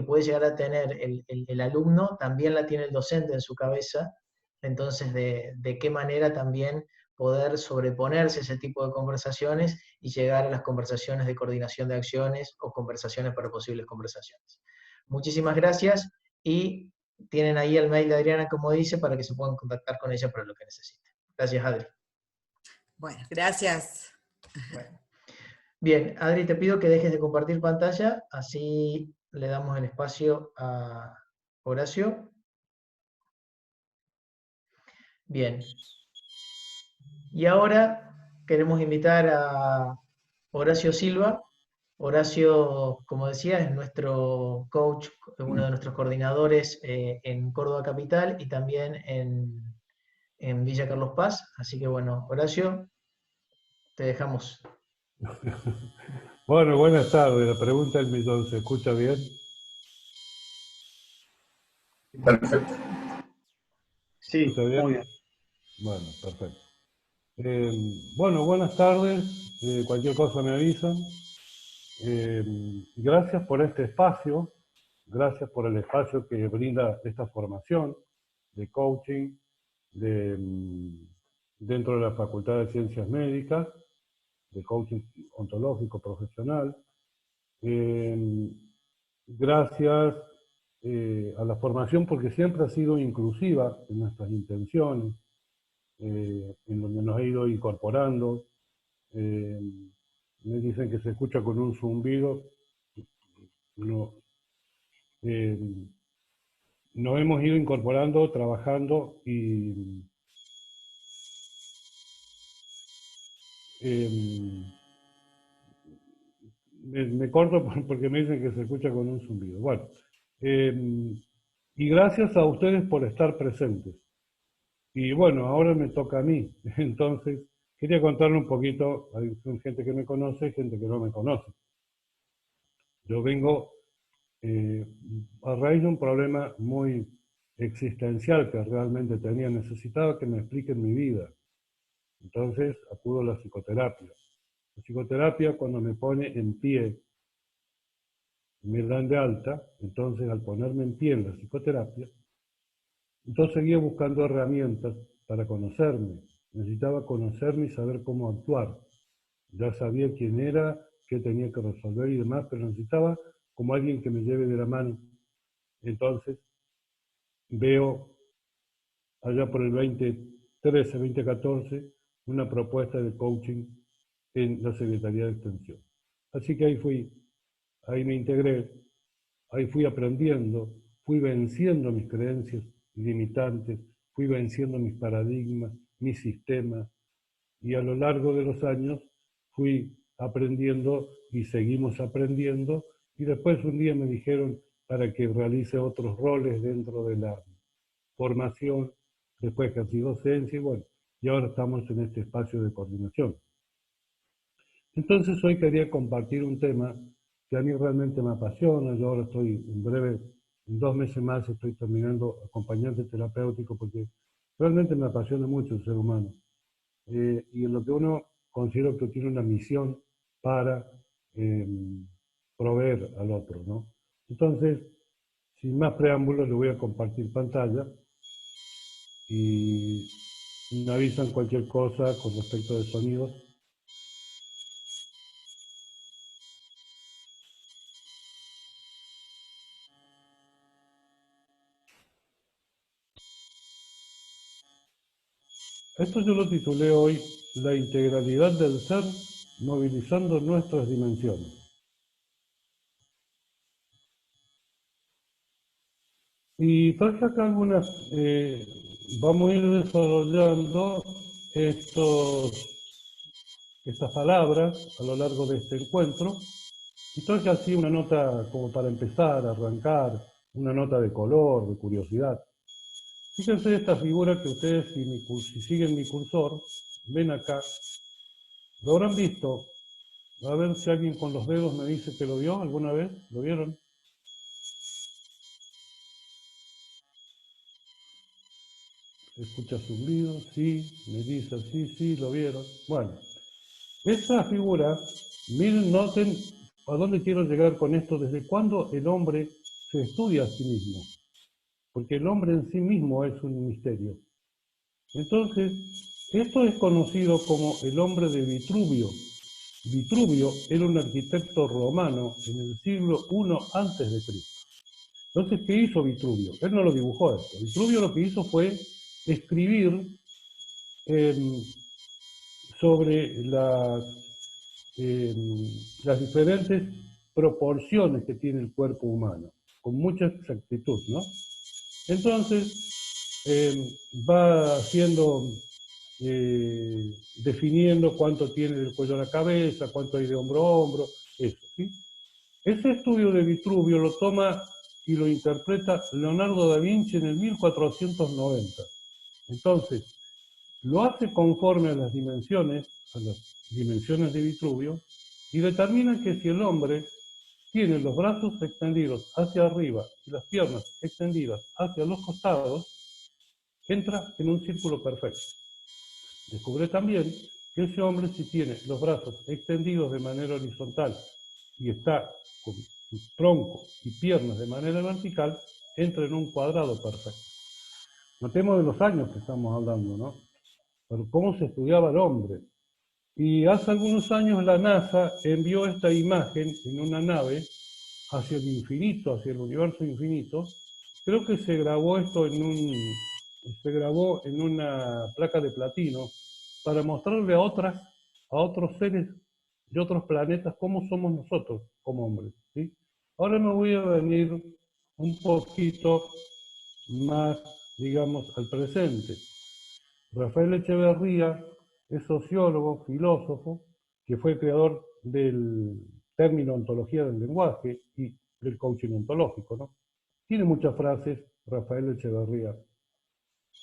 puede llegar a tener el alumno, también la tiene el docente en su cabeza. Entonces, de qué manera también poder sobreponerse a ese tipo de conversaciones y llegar a las conversaciones de coordinación de acciones o conversaciones para posibles conversaciones. Muchísimas gracias y tienen ahí el mail de Adriana, como dice, para que se puedan contactar con ella para lo que necesiten. Gracias, Adri. Bueno, gracias. Bueno. Bien, Adri, te pido que dejes de compartir pantalla, así le damos el espacio a Horacio. Bien. Y ahora queremos invitar a Horacio Silva. Horacio, como decía, es nuestro coach, uno de nuestros coordinadores en Córdoba Capital y también en Villa Carlos Paz. Así que bueno, Horacio, te dejamos. Bueno, buenas tardes. La pregunta del millón, ¿se escucha bien? Perfecto. Sí, ¿Escucha bien? muy bien. Bueno, perfecto. Bueno, buenas tardes. Cualquier cosa me avisan. Gracias por este espacio. Gracias por el espacio que brinda esta formación de coaching dentro de la Facultad de Ciencias Médicas, de coaching ontológico profesional. Gracias a la formación porque siempre ha sido inclusiva en nuestras intenciones, en donde nos ha ido incorporando. Me dicen que se escucha con un zumbido. No, nos hemos ido incorporando, trabajando y me corto porque me dicen que se escucha con un zumbido. Bueno, y gracias a ustedes por estar presentes. Y bueno, ahora me toca a mí. Entonces, quería contarle un poquito, hay gente que me conoce y gente que no me conoce. Yo vengo a raíz de un problema muy existencial que realmente tenía, necesitaba que me expliquen mi vida. Entonces acudo a la psicoterapia. La psicoterapia, cuando me pone en pie, me dan de alta, entonces al ponerme en pie en la psicoterapia, entonces seguía buscando herramientas para conocerme. Necesitaba conocerme y saber cómo actuar. Ya sabía quién era, qué tenía que resolver y demás, pero necesitaba como alguien que me lleve de la mano. Entonces veo allá por el 2013, 2014, una propuesta de coaching en la Secretaría de Extensión. Así que ahí me integré, ahí fui aprendiendo, fui venciendo mis creencias limitantes, fui venciendo mis paradigmas, mis sistemas, y a lo largo de los años fui aprendiendo y seguimos aprendiendo, y después un día me dijeron para que realice otros roles dentro de la formación, después ejercí docencia, y bueno, y ahora estamos en este espacio de coordinación. Entonces hoy quería compartir un tema que a mí realmente me apasiona. Yo ahora estoy en breve, en 2 meses más estoy terminando acompañante terapéutico porque realmente me apasiona mucho el ser humano. Y en lo que uno considero que tiene una misión para proveer al otro, ¿no? Entonces, sin más preámbulos, le voy a compartir pantalla y me avisan cualquier cosa con respecto de sonidos. Esto yo lo titulé hoy La integralidad del ser movilizando nuestras dimensiones. Y traje acá algunas, vamos a ir desarrollando estas palabras a lo largo de este encuentro. Y traje así una nota como para empezar, arrancar, una nota de color, de curiosidad. Fíjense esta figura que ustedes, si siguen mi cursor, ven acá. ¿Lo habrán visto? A ver si alguien con los dedos me dice que lo vio alguna vez. ¿Lo vieron? ¿Se escucha zumbido? Sí. Me dice sí, sí, lo vieron. Bueno, esa figura, miren, noten a dónde quiero llegar con esto. ¿Desde cuándo el hombre se estudia a sí mismo? Porque el hombre en sí mismo es un misterio. Entonces, esto es conocido como el hombre de Vitruvio. Vitruvio era un arquitecto romano en el siglo I antes de Cristo. Entonces, ¿qué hizo Vitruvio? Él no lo dibujó esto. Vitruvio lo que hizo fue escribir sobre las diferentes proporciones que tiene el cuerpo humano, con mucha exactitud, ¿no? Entonces, va haciendo, definiendo cuánto tiene del cuello a la cabeza, cuánto hay de hombro a hombro, eso, ¿sí? Ese estudio de Vitruvio lo toma y lo interpreta Leonardo da Vinci en el 1490. Entonces, lo hace conforme a las dimensiones de Vitruvio, y determina que si el hombre tiene los brazos extendidos hacia arriba y las piernas extendidas hacia los costados, entra en un círculo perfecto. Descubre también que ese hombre, si tiene los brazos extendidos de manera horizontal y está con su tronco y piernas de manera vertical, entra en un cuadrado perfecto. Notemos de los años que estamos hablando, ¿no? Pero cómo se estudiaba el hombre. Y hace algunos años la NASA envió esta imagen en una nave hacia el infinito, hacia el universo infinito. Creo que se grabó esto en una placa de platino para mostrarle a otros seres de otros planetas cómo somos nosotros como hombres, ¿sí? Ahora me voy a venir un poquito más, digamos, al presente. Rafael Echeverría es sociólogo, filósofo, que fue el creador del término ontología del lenguaje y del coaching ontológico, ¿no? Tiene muchas frases, Rafael Echeverría.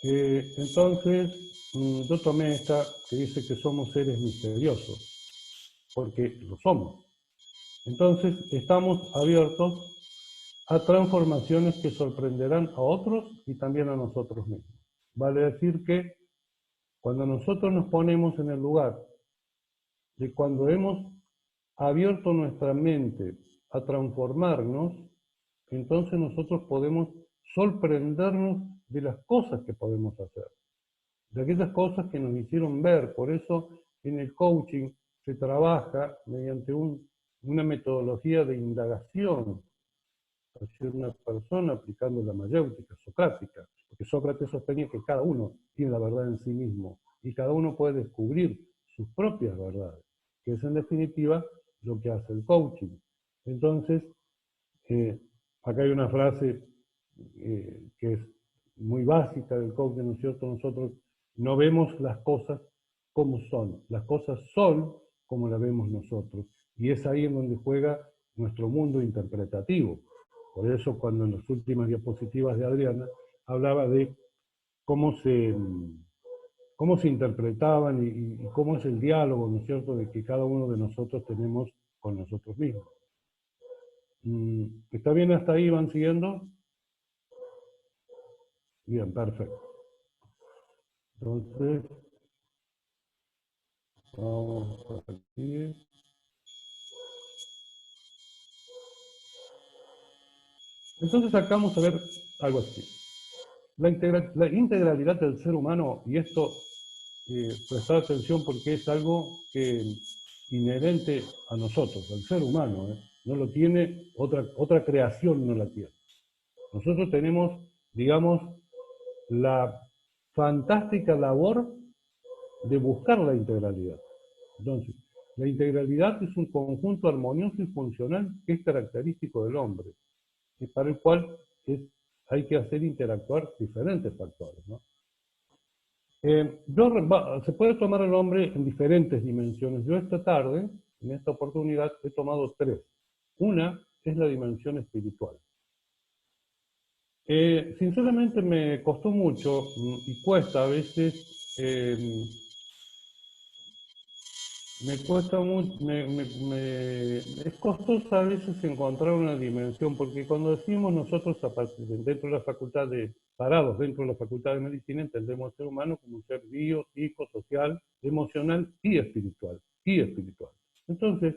Entonces, yo tomé esta que dice que somos seres misteriosos, porque lo somos. Entonces, estamos abiertos a transformaciones que sorprenderán a otros y también a nosotros mismos. Vale decir que cuando nosotros nos ponemos en el lugar de cuando hemos abierto nuestra mente a transformarnos, entonces nosotros podemos sorprendernos de las cosas que podemos hacer, de aquellas cosas que nos hicieron ver. Por eso en el coaching se trabaja mediante una metodología de indagación hacia una persona aplicando la mayéutica socrática, porque Sócrates sostenía que cada uno tiene la verdad en sí mismo y cada uno puede descubrir sus propias verdades, que es en definitiva lo que hace el coaching. Entonces, acá hay una frase que es muy básica del coaching, ¿no es cierto? Nosotros no vemos las cosas como son, las cosas son como las vemos nosotros, y es ahí en donde juega nuestro mundo interpretativo. Por eso cuando en las últimas diapositivas de Adriana hablaba de cómo se interpretaban y cómo es el diálogo, ¿no es cierto?, de que cada uno de nosotros tenemos con nosotros mismos. ¿Está bien hasta ahí? ¿Van siguiendo? Bien, perfecto. Entonces, vamos por aquí. Entonces acá vamos a ver algo así. La integralidad del ser humano, y esto, prestar atención porque es algo inherente a nosotros, al ser humano, no lo tiene, otra creación no la tiene. Nosotros tenemos, digamos, la fantástica labor de buscar la integralidad. Entonces, la integralidad es un conjunto armonioso y funcional que es característico del hombre, y para el cual hay que hacer interactuar diferentes factores, ¿no? Se puede tomar el hombre en diferentes dimensiones. Yo esta tarde, en esta oportunidad, he tomado 3. Una es la dimensión espiritual. Sinceramente me costó mucho y cuesta a veces, es costoso a veces encontrar una dimensión, porque cuando decimos nosotros, dentro de la facultad parados dentro de la facultad de medicina, entendemos al ser humano como un ser bio, psico, social, emocional y espiritual. Entonces,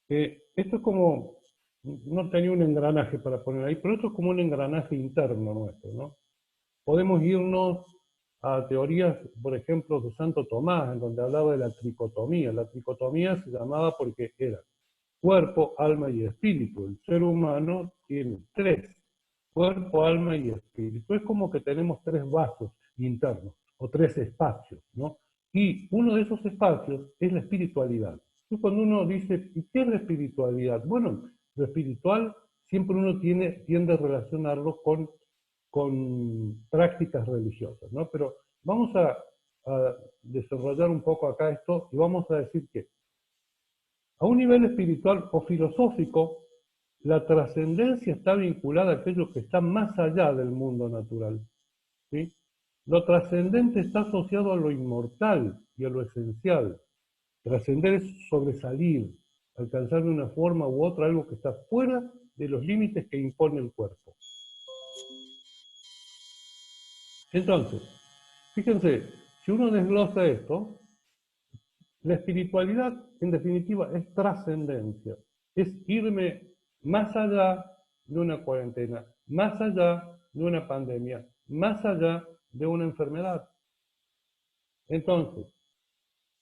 esto es como, no tenía un engranaje para poner ahí, pero esto es como un engranaje interno nuestro, ¿no? Podemos irnos a teorías, por ejemplo, de Santo Tomás, en donde hablaba de la tricotomía. La tricotomía se llamaba porque era cuerpo, alma y espíritu. El ser humano tiene 3, cuerpo, alma y espíritu. Es como que tenemos 3 vasos internos, o 3 espacios, ¿no? Y uno de esos espacios es la espiritualidad. Y cuando uno dice, ¿y qué es la espiritualidad? Bueno, lo espiritual siempre uno tiende a relacionarlo con prácticas religiosas, ¿no? Pero vamos a desarrollar un poco acá esto y vamos a decir que a un nivel espiritual o filosófico, la trascendencia está vinculada a aquello que está más allá del mundo natural, ¿sí? Lo trascendente está asociado a lo inmortal y a lo esencial. Trascender es sobresalir, alcanzar de una forma u otra algo que está fuera de los límites que impone el cuerpo. Entonces, fíjense, si uno desglosa esto, la espiritualidad, en definitiva, es trascendencia. Es irme más allá de una cuarentena, más allá de una pandemia, más allá de una enfermedad. Entonces,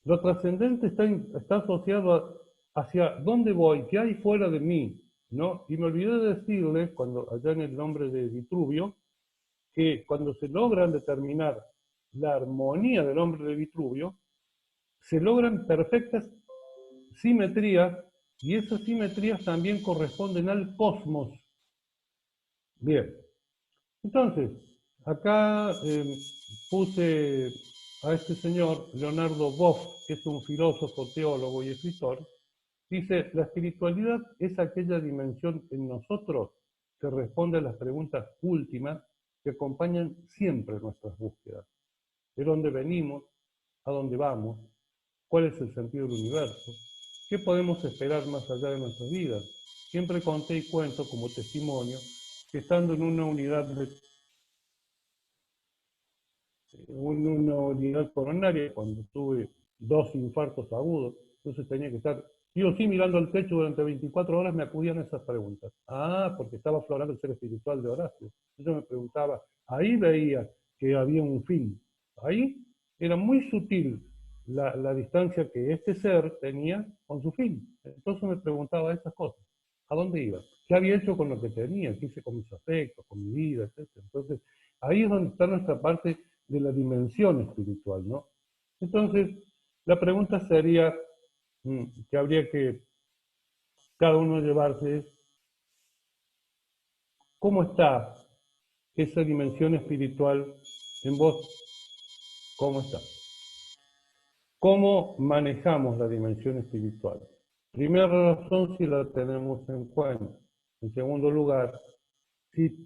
lo trascendente está asociado hacia dónde voy, qué hay fuera de mí, ¿no? Y me olvidé de decirles, allá en el nombre de Vitruvio, que cuando se logran determinar la armonía del hombre de Vitruvio, se logran perfectas simetrías, y esas simetrías también corresponden al cosmos. Bien, Entonces, acá puse a este señor, Leonardo Boff, que es un filósofo, teólogo y escritor. Dice, la espiritualidad es aquella dimensión en nosotros que responde a las preguntas últimas que acompañan siempre nuestras búsquedas. ¿De dónde venimos? ¿A dónde vamos? ¿Cuál es el sentido del universo? ¿Qué podemos esperar más allá de nuestras vidas? Siempre conté y cuento como testimonio que estando en una unidad coronaria, cuando tuve 2 infartos agudos, entonces tenía que estar, sí mirando al techo durante 24 horas, me acudían esas preguntas. Ah, porque estaba aflorando el ser espiritual de Horacio. Yo me preguntaba, ahí veía que había un fin. Ahí era muy sutil la distancia que este ser tenía con su fin. Entonces me preguntaba esas cosas. ¿A dónde iba? ¿Qué había hecho con lo que tenía? ¿Qué hice con mis afectos, con mi vida, etcétera? Entonces, ahí es donde está nuestra parte de la dimensión espiritual, ¿no? Entonces, la pregunta sería, que habría que cada uno llevarse es, ¿cómo está esa dimensión espiritual en vos? ¿Cómo está? ¿Cómo manejamos la dimensión espiritual? Primera razón, si la tenemos en cuenta. En segundo lugar, si,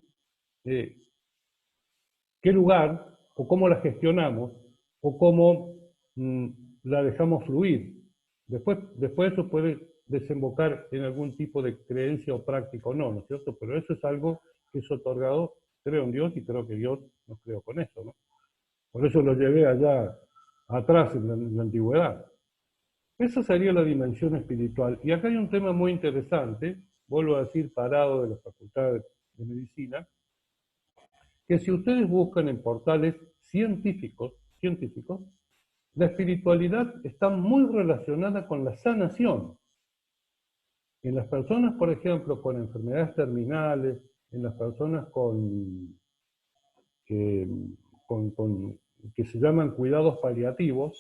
¿qué lugar o cómo la gestionamos o cómo la dejamos fluir? Después eso puede desembocar en algún tipo de creencia o práctica o no, ¿no es cierto? Pero eso es algo que es otorgado, creo en Dios y creo que Dios nos creó con eso, ¿no? Por eso lo llevé allá atrás en la antigüedad. Esa sería la dimensión espiritual. Y acá hay un tema muy interesante, vuelvo a decir, parado de la Facultad de Medicina, que si ustedes buscan en portales científicos, la espiritualidad está muy relacionada con la sanación. En las personas, por ejemplo, con enfermedades terminales, en las personas que se llaman cuidados paliativos,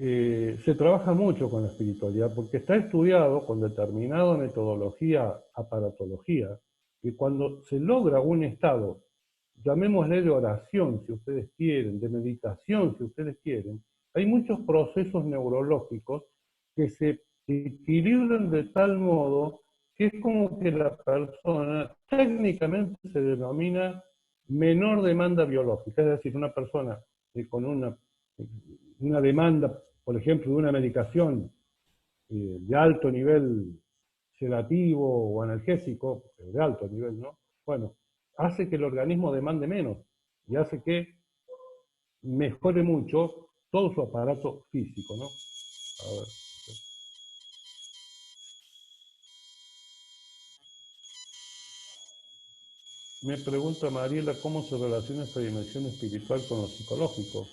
se trabaja mucho con la espiritualidad porque está estudiado con determinada metodología, aparatología, que cuando se logra un estado, llamémosle de oración si ustedes quieren, de meditación si ustedes quieren, hay muchos procesos neurológicos que se equilibran de tal modo que es como que la persona técnicamente se denomina menor demanda biológica, es decir, una persona con una demanda, por ejemplo, de una medicación de alto nivel sedativo o analgésico, de alto nivel, ¿no? Bueno, hace que el organismo demande menos y hace que mejore mucho todo su aparato físico, ¿no? A ver. Me pregunta Mariela cómo se relaciona esta dimensión espiritual con lo psicológico.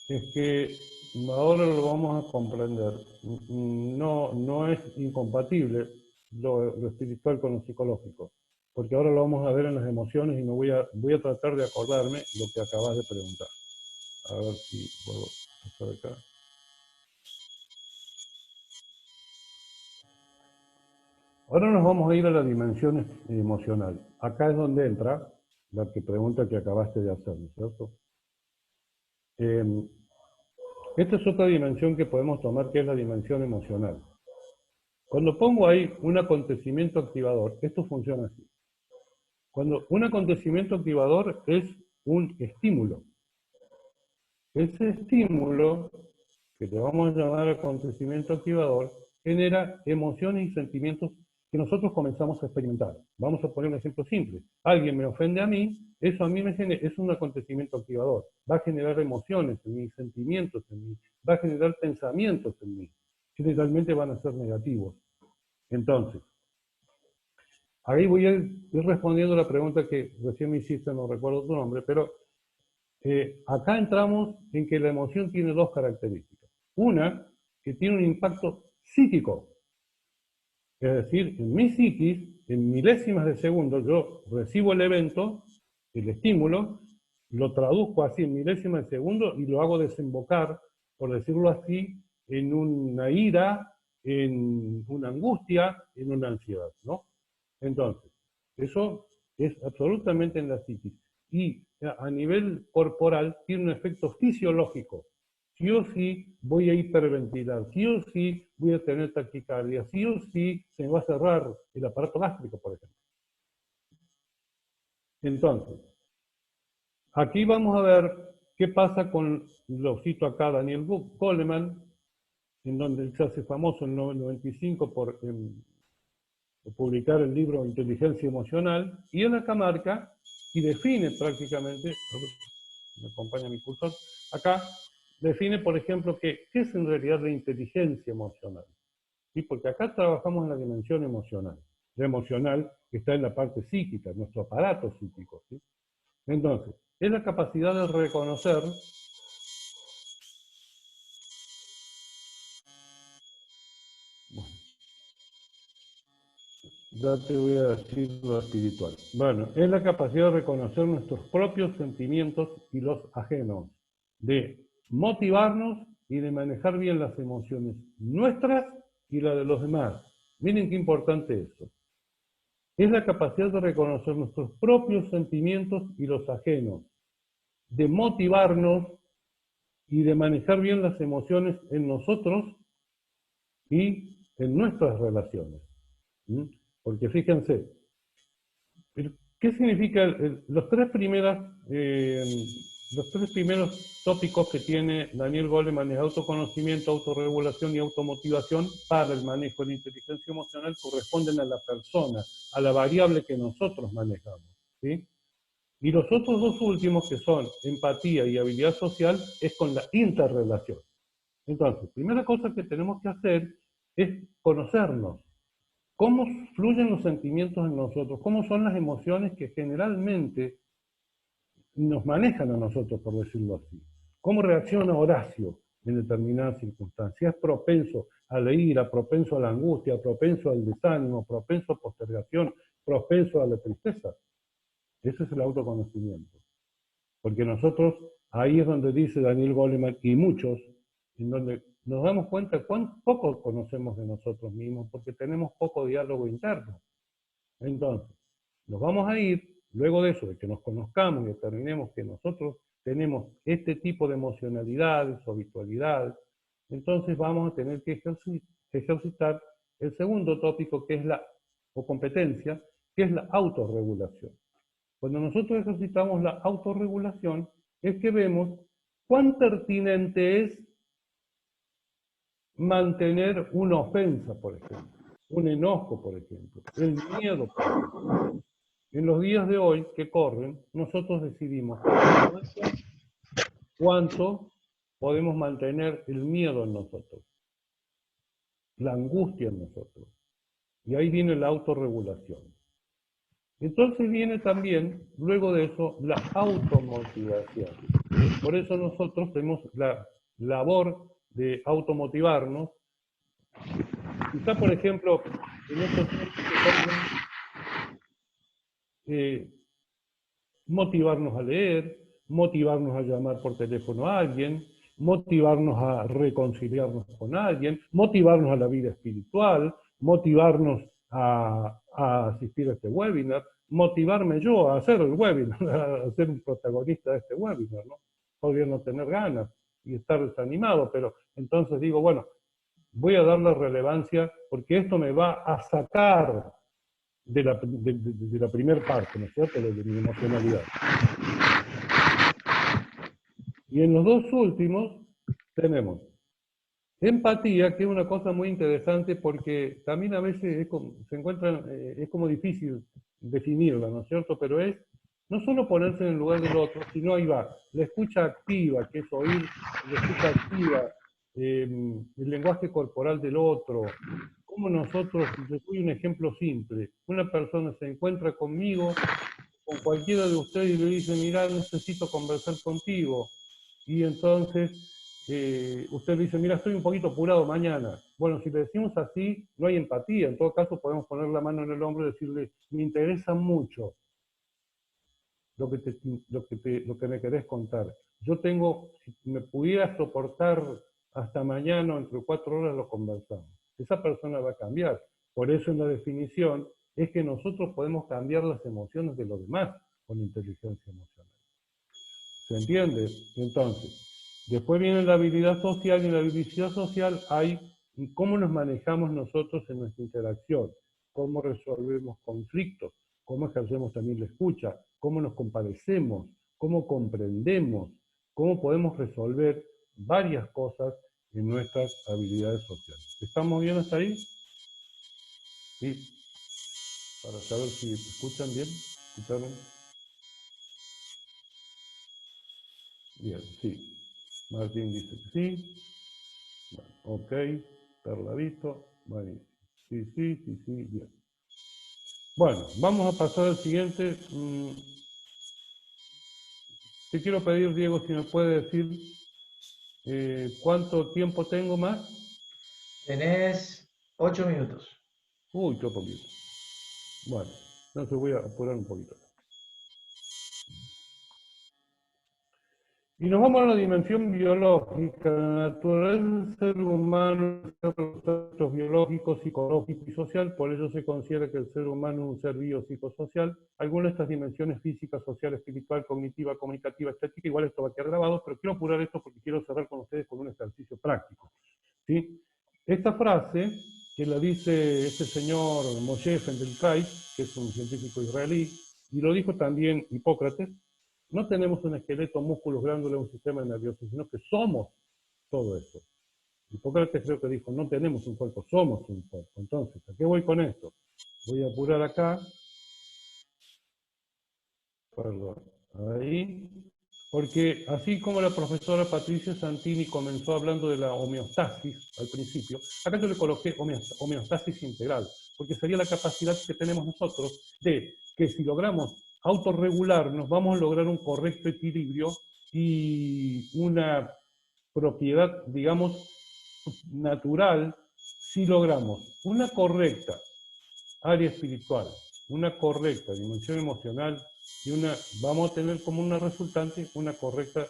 Es que ahora lo vamos a comprender. No es incompatible lo espiritual con lo psicológico, porque ahora lo vamos a ver en las emociones y voy a tratar de acordarme lo que acabas de preguntar. A ver si puedo pasar acá. Ahora nos vamos a ir a la dimensión emocional. Acá es donde entra la pregunta que acabaste de hacer, ¿no es cierto? Esta es otra dimensión que podemos tomar, que es la dimensión emocional. Cuando pongo ahí un acontecimiento activador, esto funciona así. Cuando un acontecimiento activador es un estímulo. Ese estímulo, que le vamos a llamar acontecimiento activador, genera emociones y sentimientos que nosotros comenzamos a experimentar. Vamos a poner un ejemplo simple. Alguien me ofende a mí, eso a mí es un acontecimiento activador. Va a generar emociones en mí, sentimientos en mí, va a generar pensamientos en mí. Generalmente van a ser negativos. Entonces, ahí voy a ir respondiendo la pregunta que recién me hiciste, no recuerdo tu nombre, pero acá entramos en que la emoción tiene 2 características. Una, que tiene un impacto psíquico. Es decir, en mi psiquis, en milésimas de segundo, yo recibo el evento, el estímulo, lo traduzco así en milésimas de segundo y lo hago desembocar, por decirlo así, en una ira, en una angustia, en una ansiedad, ¿no? Entonces, eso es absolutamente en la psiquis. Y a nivel corporal tiene un efecto fisiológico. Sí o sí voy a hiperventilar, sí o sí voy a tener taquicardia, sí o sí se me va a cerrar el aparato gástrico, por ejemplo. Entonces, aquí vamos a ver qué pasa con, lo cito acá, Daniel Goleman, en donde él se hace famoso en el 95 por publicar el libro Inteligencia Emocional, y él acá marca y define prácticamente, me acompaña mi cursor, acá define, por ejemplo, qué es en realidad la inteligencia emocional. ¿Sí? Porque acá trabajamos en la dimensión emocional. La emocional está en la parte psíquica, nuestro aparato psíquico. ¿Sí? Entonces, es la capacidad de reconocer ya te voy a decir lo espiritual. Bueno, es la capacidad de reconocer nuestros propios sentimientos y los ajenos, de motivarnos y de manejar bien las emociones nuestras y las de los demás. Miren qué importante es eso. Es la capacidad de reconocer nuestros propios sentimientos y los ajenos, de motivarnos y de manejar bien las emociones en nosotros y en nuestras relaciones. ¿Mm? Porque fíjense, ¿qué significa los tres primeros tópicos que tiene Daniel Goleman es autoconocimiento, autorregulación y automotivación para el manejo de la inteligencia emocional? Corresponden a la persona, a la variable que nosotros manejamos, ¿sí? Y los otros dos últimos, que son empatía y habilidad social, es con la interrelación. Entonces, primera cosa que tenemos que hacer es conocernos. ¿Cómo fluyen los sentimientos en nosotros? ¿Cómo son las emociones que generalmente nos manejan a nosotros, por decirlo así? ¿Cómo reacciona Horacio en determinadas circunstancias? ¿Es propenso a la ira, propenso a la angustia, propenso al desánimo, propenso a postergación, propenso a la tristeza? Ese es el autoconocimiento. Porque nosotros, ahí es donde dice Daniel Goleman y muchos, en donde nos damos cuenta de cuán poco conocemos de nosotros mismos, porque tenemos poco diálogo interno. Entonces, nos vamos a ir, luego de eso, de que nos conozcamos y determinemos que nosotros tenemos este tipo de emocionalidades o habitualidades, entonces vamos a tener que ejercitar el segundo tópico, que es o competencia, que es la autorregulación. Cuando nosotros ejercitamos la autorregulación, es que vemos cuán pertinente es mantener una ofensa, por ejemplo, un enojo, por ejemplo, el miedo, por ejemplo. En los días de hoy que corren, nosotros decidimos cuánto podemos mantener el miedo en nosotros, la angustia en nosotros. Y ahí viene la autorregulación. Entonces viene también, luego de eso, la automotivación. Por eso nosotros tenemos la labor de automotivarnos. Quizá, por ejemplo, en estos tiempos motivarnos a leer, motivarnos a llamar por teléfono a alguien, motivarnos a reconciliarnos con alguien, motivarnos a la vida espiritual, motivarnos a asistir a este webinar, motivarme yo a hacer el webinar, a ser un protagonista de este webinar, ¿no? Podría no tener ganas y estar desanimado, pero entonces digo, bueno, voy a darle relevancia porque esto me va a sacar de la primera parte, ¿no es cierto?, de mi emocionalidad. Y en los dos últimos tenemos empatía, que es una cosa muy interesante porque también a veces es como difícil definirla, ¿no es cierto?, pero es no solo ponerse en el lugar del otro, sino ahí va, la escucha activa, que es oír, la escucha activa, el lenguaje corporal del otro. Como nosotros, les doy un ejemplo simple, una persona se encuentra conmigo, con cualquiera de ustedes y le dice, mirá, necesito conversar contigo, y entonces usted le dice, mira, estoy un poquito apurado mañana. Bueno, si le decimos así, no hay empatía, en todo caso podemos poner la mano en el hombro y decirle, me interesa mucho lo que me querés contar. Yo tengo, si me pudieras soportar hasta mañana o entre 4 horas lo conversamos. Esa persona va a cambiar. Por eso en la definición es que nosotros podemos cambiar las emociones de los demás con inteligencia emocional. ¿Se entiende? Entonces, después viene la habilidad social, y en la habilidad social hay cómo nos manejamos nosotros en nuestra interacción, cómo resolvemos conflictos, cómo ejercemos también la escucha, cómo nos compadecemos, cómo comprendemos, cómo podemos resolver varias cosas en nuestras habilidades sociales. ¿Estamos bien hasta ahí? Sí. Para saber si escuchan bien. ¿Escucharon? Bien, sí. Martín dice que sí. Bueno, ok. Perlavito. Buenísimo. Sí, sí, sí, sí, bien. Bueno, vamos a pasar al siguiente. Te quiero pedir, Diego, si me puede decir cuánto tiempo tengo más. Tenés 8 minutos. Uy, qué poquito. Bueno, entonces voy a apurar un poquito. Y nos vamos a la dimensión biológica. La naturaleza del ser humano es un proceso biológico, psicológico y social, por ello se considera que el ser humano es un ser biopsicosocial. Algunas de estas dimensiones física, social, espiritual, cognitiva, comunicativa, estética, igual esto va a quedar grabado, pero quiero apurar esto porque quiero cerrar con ustedes con un ejercicio práctico. ¿Sí? Esta frase, que la dice este señor Moshe Feldenkrais, que es un científico israelí, y lo dijo también Hipócrates: no tenemos un esqueleto, músculos, glándulas, un sistema nervioso, sino que somos todo eso. Hipócrates creo que dijo, no tenemos un cuerpo, somos un cuerpo. Entonces, ¿a qué voy con esto? Voy a apurar acá. Perdón, ahí. Porque así como la profesora Patricia Santini comenzó hablando de la homeostasis al principio, acá yo le coloqué homeostasis integral, porque sería la capacidad que tenemos nosotros de que si logramos autorregularnos, vamos a lograr un correcto equilibrio y una propiedad, digamos, natural, si logramos una correcta área espiritual, una correcta dimensión emocional y vamos a tener como una resultante una correcta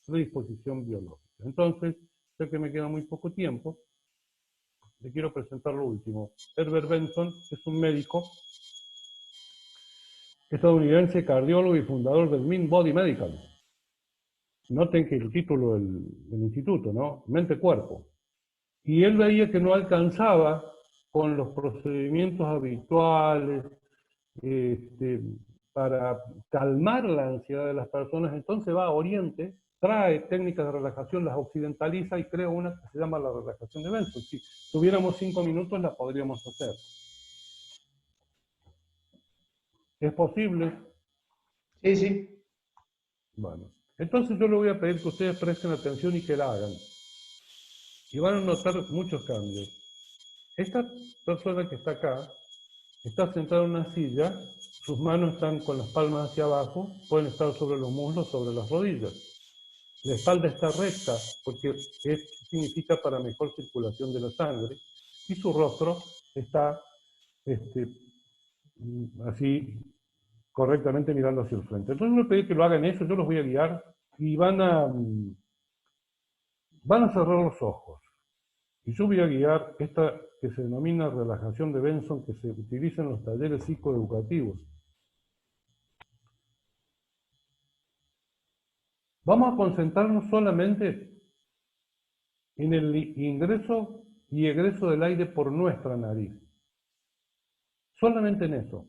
predisposición biológica. Entonces, sé que me queda muy poco tiempo, le quiero presentar lo último. Herbert Benson es un médico estadounidense, cardiólogo y fundador del Mind Body Medical. Noten que el título del instituto, ¿no? Mente-cuerpo. Y él veía que no alcanzaba con los procedimientos habituales para calmar la ansiedad de las personas, entonces va a Oriente, trae técnicas de relajación, las occidentaliza y crea una que se llama la relajación de Benson. Si tuviéramos 5 minutos la podríamos hacer. ¿Es posible? Sí, sí. Bueno, entonces yo le voy a pedir que ustedes presten atención y que la hagan. Y van a notar muchos cambios. Esta persona que está acá está sentada en una silla, sus manos están con las palmas hacia abajo, pueden estar sobre los muslos, sobre las rodillas. La espalda está recta, porque esto significa para mejor circulación de la sangre, y su rostro está así correctamente mirando hacia el frente. Entonces me voy a pedir que lo hagan eso, yo los voy a guiar, y van a cerrar los ojos. Y yo voy a guiar esta que se denomina relajación de Benson, que se utiliza en los talleres psicoeducativos. Vamos a concentrarnos solamente en el ingreso y egreso del aire por nuestra nariz. Solamente en eso.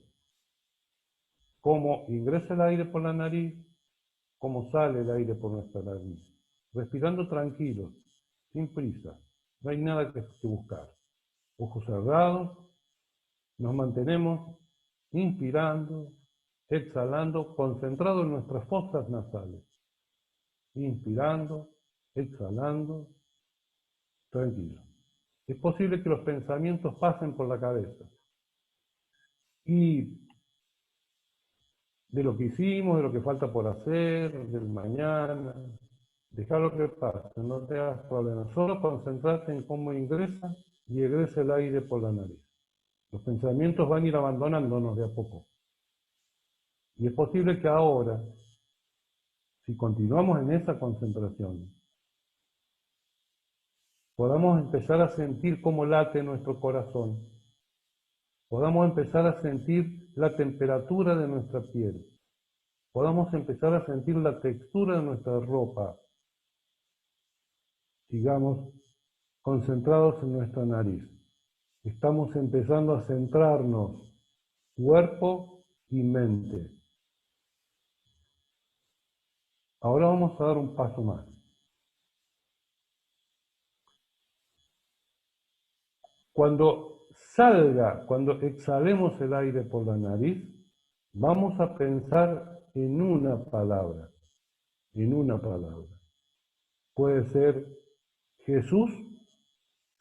Cómo ingresa el aire por la nariz, cómo sale el aire por nuestra nariz. Respirando tranquilos, sin prisa. No hay nada que buscar. Ojos cerrados, nos mantenemos inspirando, exhalando, concentrado en nuestras fosas nasales. Inspirando, exhalando, tranquilo. Es posible que los pensamientos pasen por la cabeza. Y de lo que hicimos, de lo que falta por hacer, del mañana, dejar lo que pase, no te hagas problemas. Solo concentrate en cómo ingresa y egresa el aire por la nariz. Los pensamientos van a ir abandonándonos de a poco. Y es posible que ahora, si continuamos en esa concentración, podamos empezar a sentir cómo late nuestro corazón podamos empezar a sentir la temperatura de nuestra piel, podamos empezar a sentir la textura de nuestra ropa. Sigamos concentrados en nuestra nariz. Estamos empezando a centrarnos, cuerpo y mente. Ahora vamos a dar un paso más. Cuando exhalemos el aire por la nariz, vamos a pensar en una palabra. Puede ser Jesús,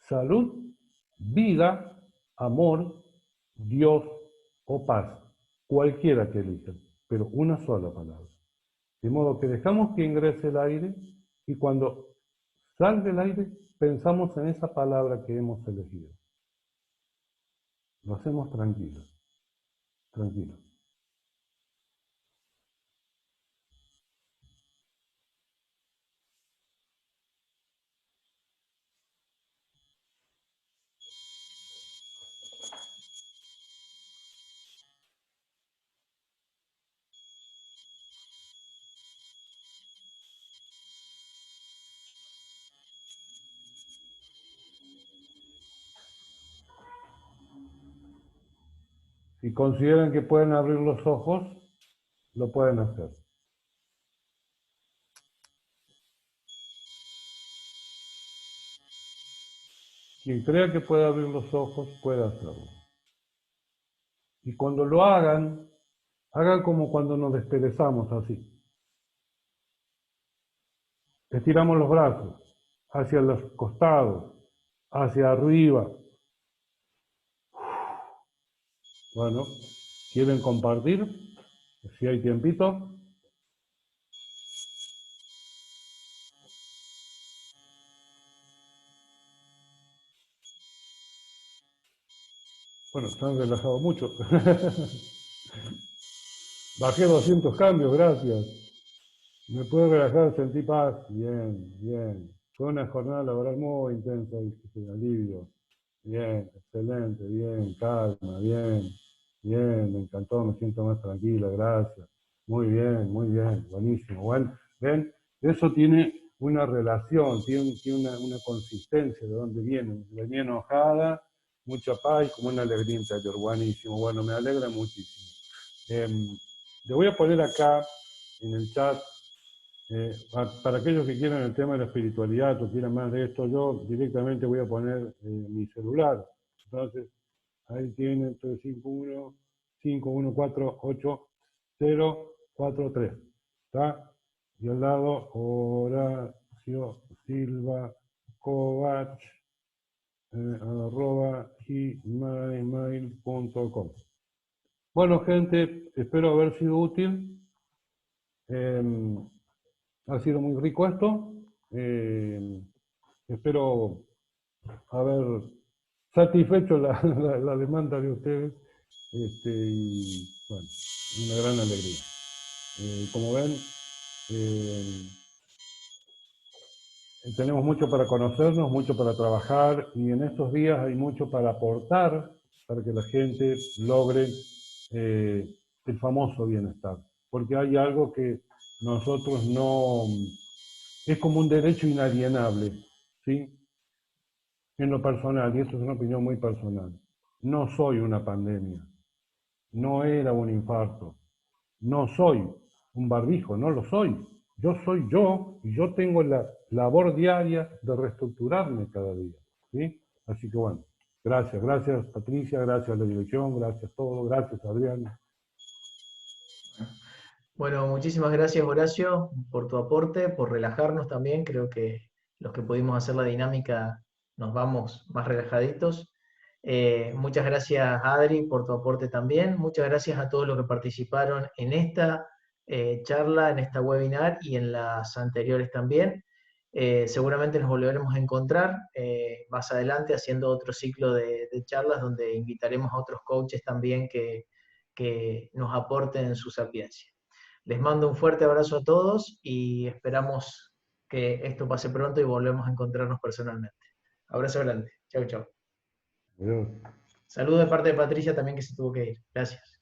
salud, vida, amor, Dios o paz. Cualquiera que elijan, pero una sola palabra. De modo que dejamos que ingrese el aire y cuando salga el aire pensamos en esa palabra que hemos elegido. Lo hacemos tranquilos. Si consideran que pueden abrir los ojos, lo pueden hacer. Quien crea que puede abrir los ojos, puede hacerlo. Y cuando lo hagan como cuando nos desperezamos así. Estiramos los brazos hacia los costados, hacia arriba. Bueno, ¿quieren compartir? Si hay tiempito. Bueno, se han relajado mucho. Bajé 200 cambios, gracias. ¿Me puedo relajar? Sentí paz. Bien. Fue una jornada laboral muy intensa, de alivio. Bien, excelente, bien, calma, bien, me encantó, me siento más tranquila, gracias. Muy bien, buenísimo. Bueno, ven, eso tiene una relación, tiene una consistencia de dónde viene. Venía enojada, mucha paz y como una alegría interior, buenísimo. Bueno, me alegra muchísimo. Le voy a poner acá en el chat, para aquellos que quieran el tema de la espiritualidad o quieran más de esto, yo directamente voy a poner mi celular. Entonces, ahí tienen 351-514-8043. ¿Está? Y al lado, Horacio Silva Kovach, @gmail.com. Bueno, gente, espero haber sido útil. Ha sido muy rico esto. Espero haber satisfecho la demanda de ustedes. Y bueno, una gran alegría. Como ven, tenemos mucho para conocernos, mucho para trabajar, y en estos días hay mucho para aportar para que la gente logre el famoso bienestar. Porque hay algo que nosotros no... es como un derecho inalienable, ¿sí? En lo personal, y esto es una opinión muy personal, no soy una pandemia, no era un infarto, no soy un barbijo, no lo soy. Yo soy yo, y yo tengo la labor diaria de reestructurarme cada día, ¿sí? Así que bueno, gracias Patricia, gracias a la dirección, gracias a todos, gracias Adrián. Bueno, muchísimas gracias Horacio por tu aporte, por relajarnos también. Creo que los que pudimos hacer la dinámica nos vamos más relajaditos. Muchas gracias Adri por tu aporte también. Muchas gracias a todos los que participaron en esta charla, en esta webinar y en las anteriores también. Seguramente nos volveremos a encontrar más adelante haciendo otro ciclo de charlas donde invitaremos a otros coaches también que nos aporten su sapiencia. Les mando un fuerte abrazo a todos y esperamos que esto pase pronto y volvemos a encontrarnos personalmente. Abrazo grande. Chau. Adiós. Saludos de parte de Patricia también que se tuvo que ir. Gracias.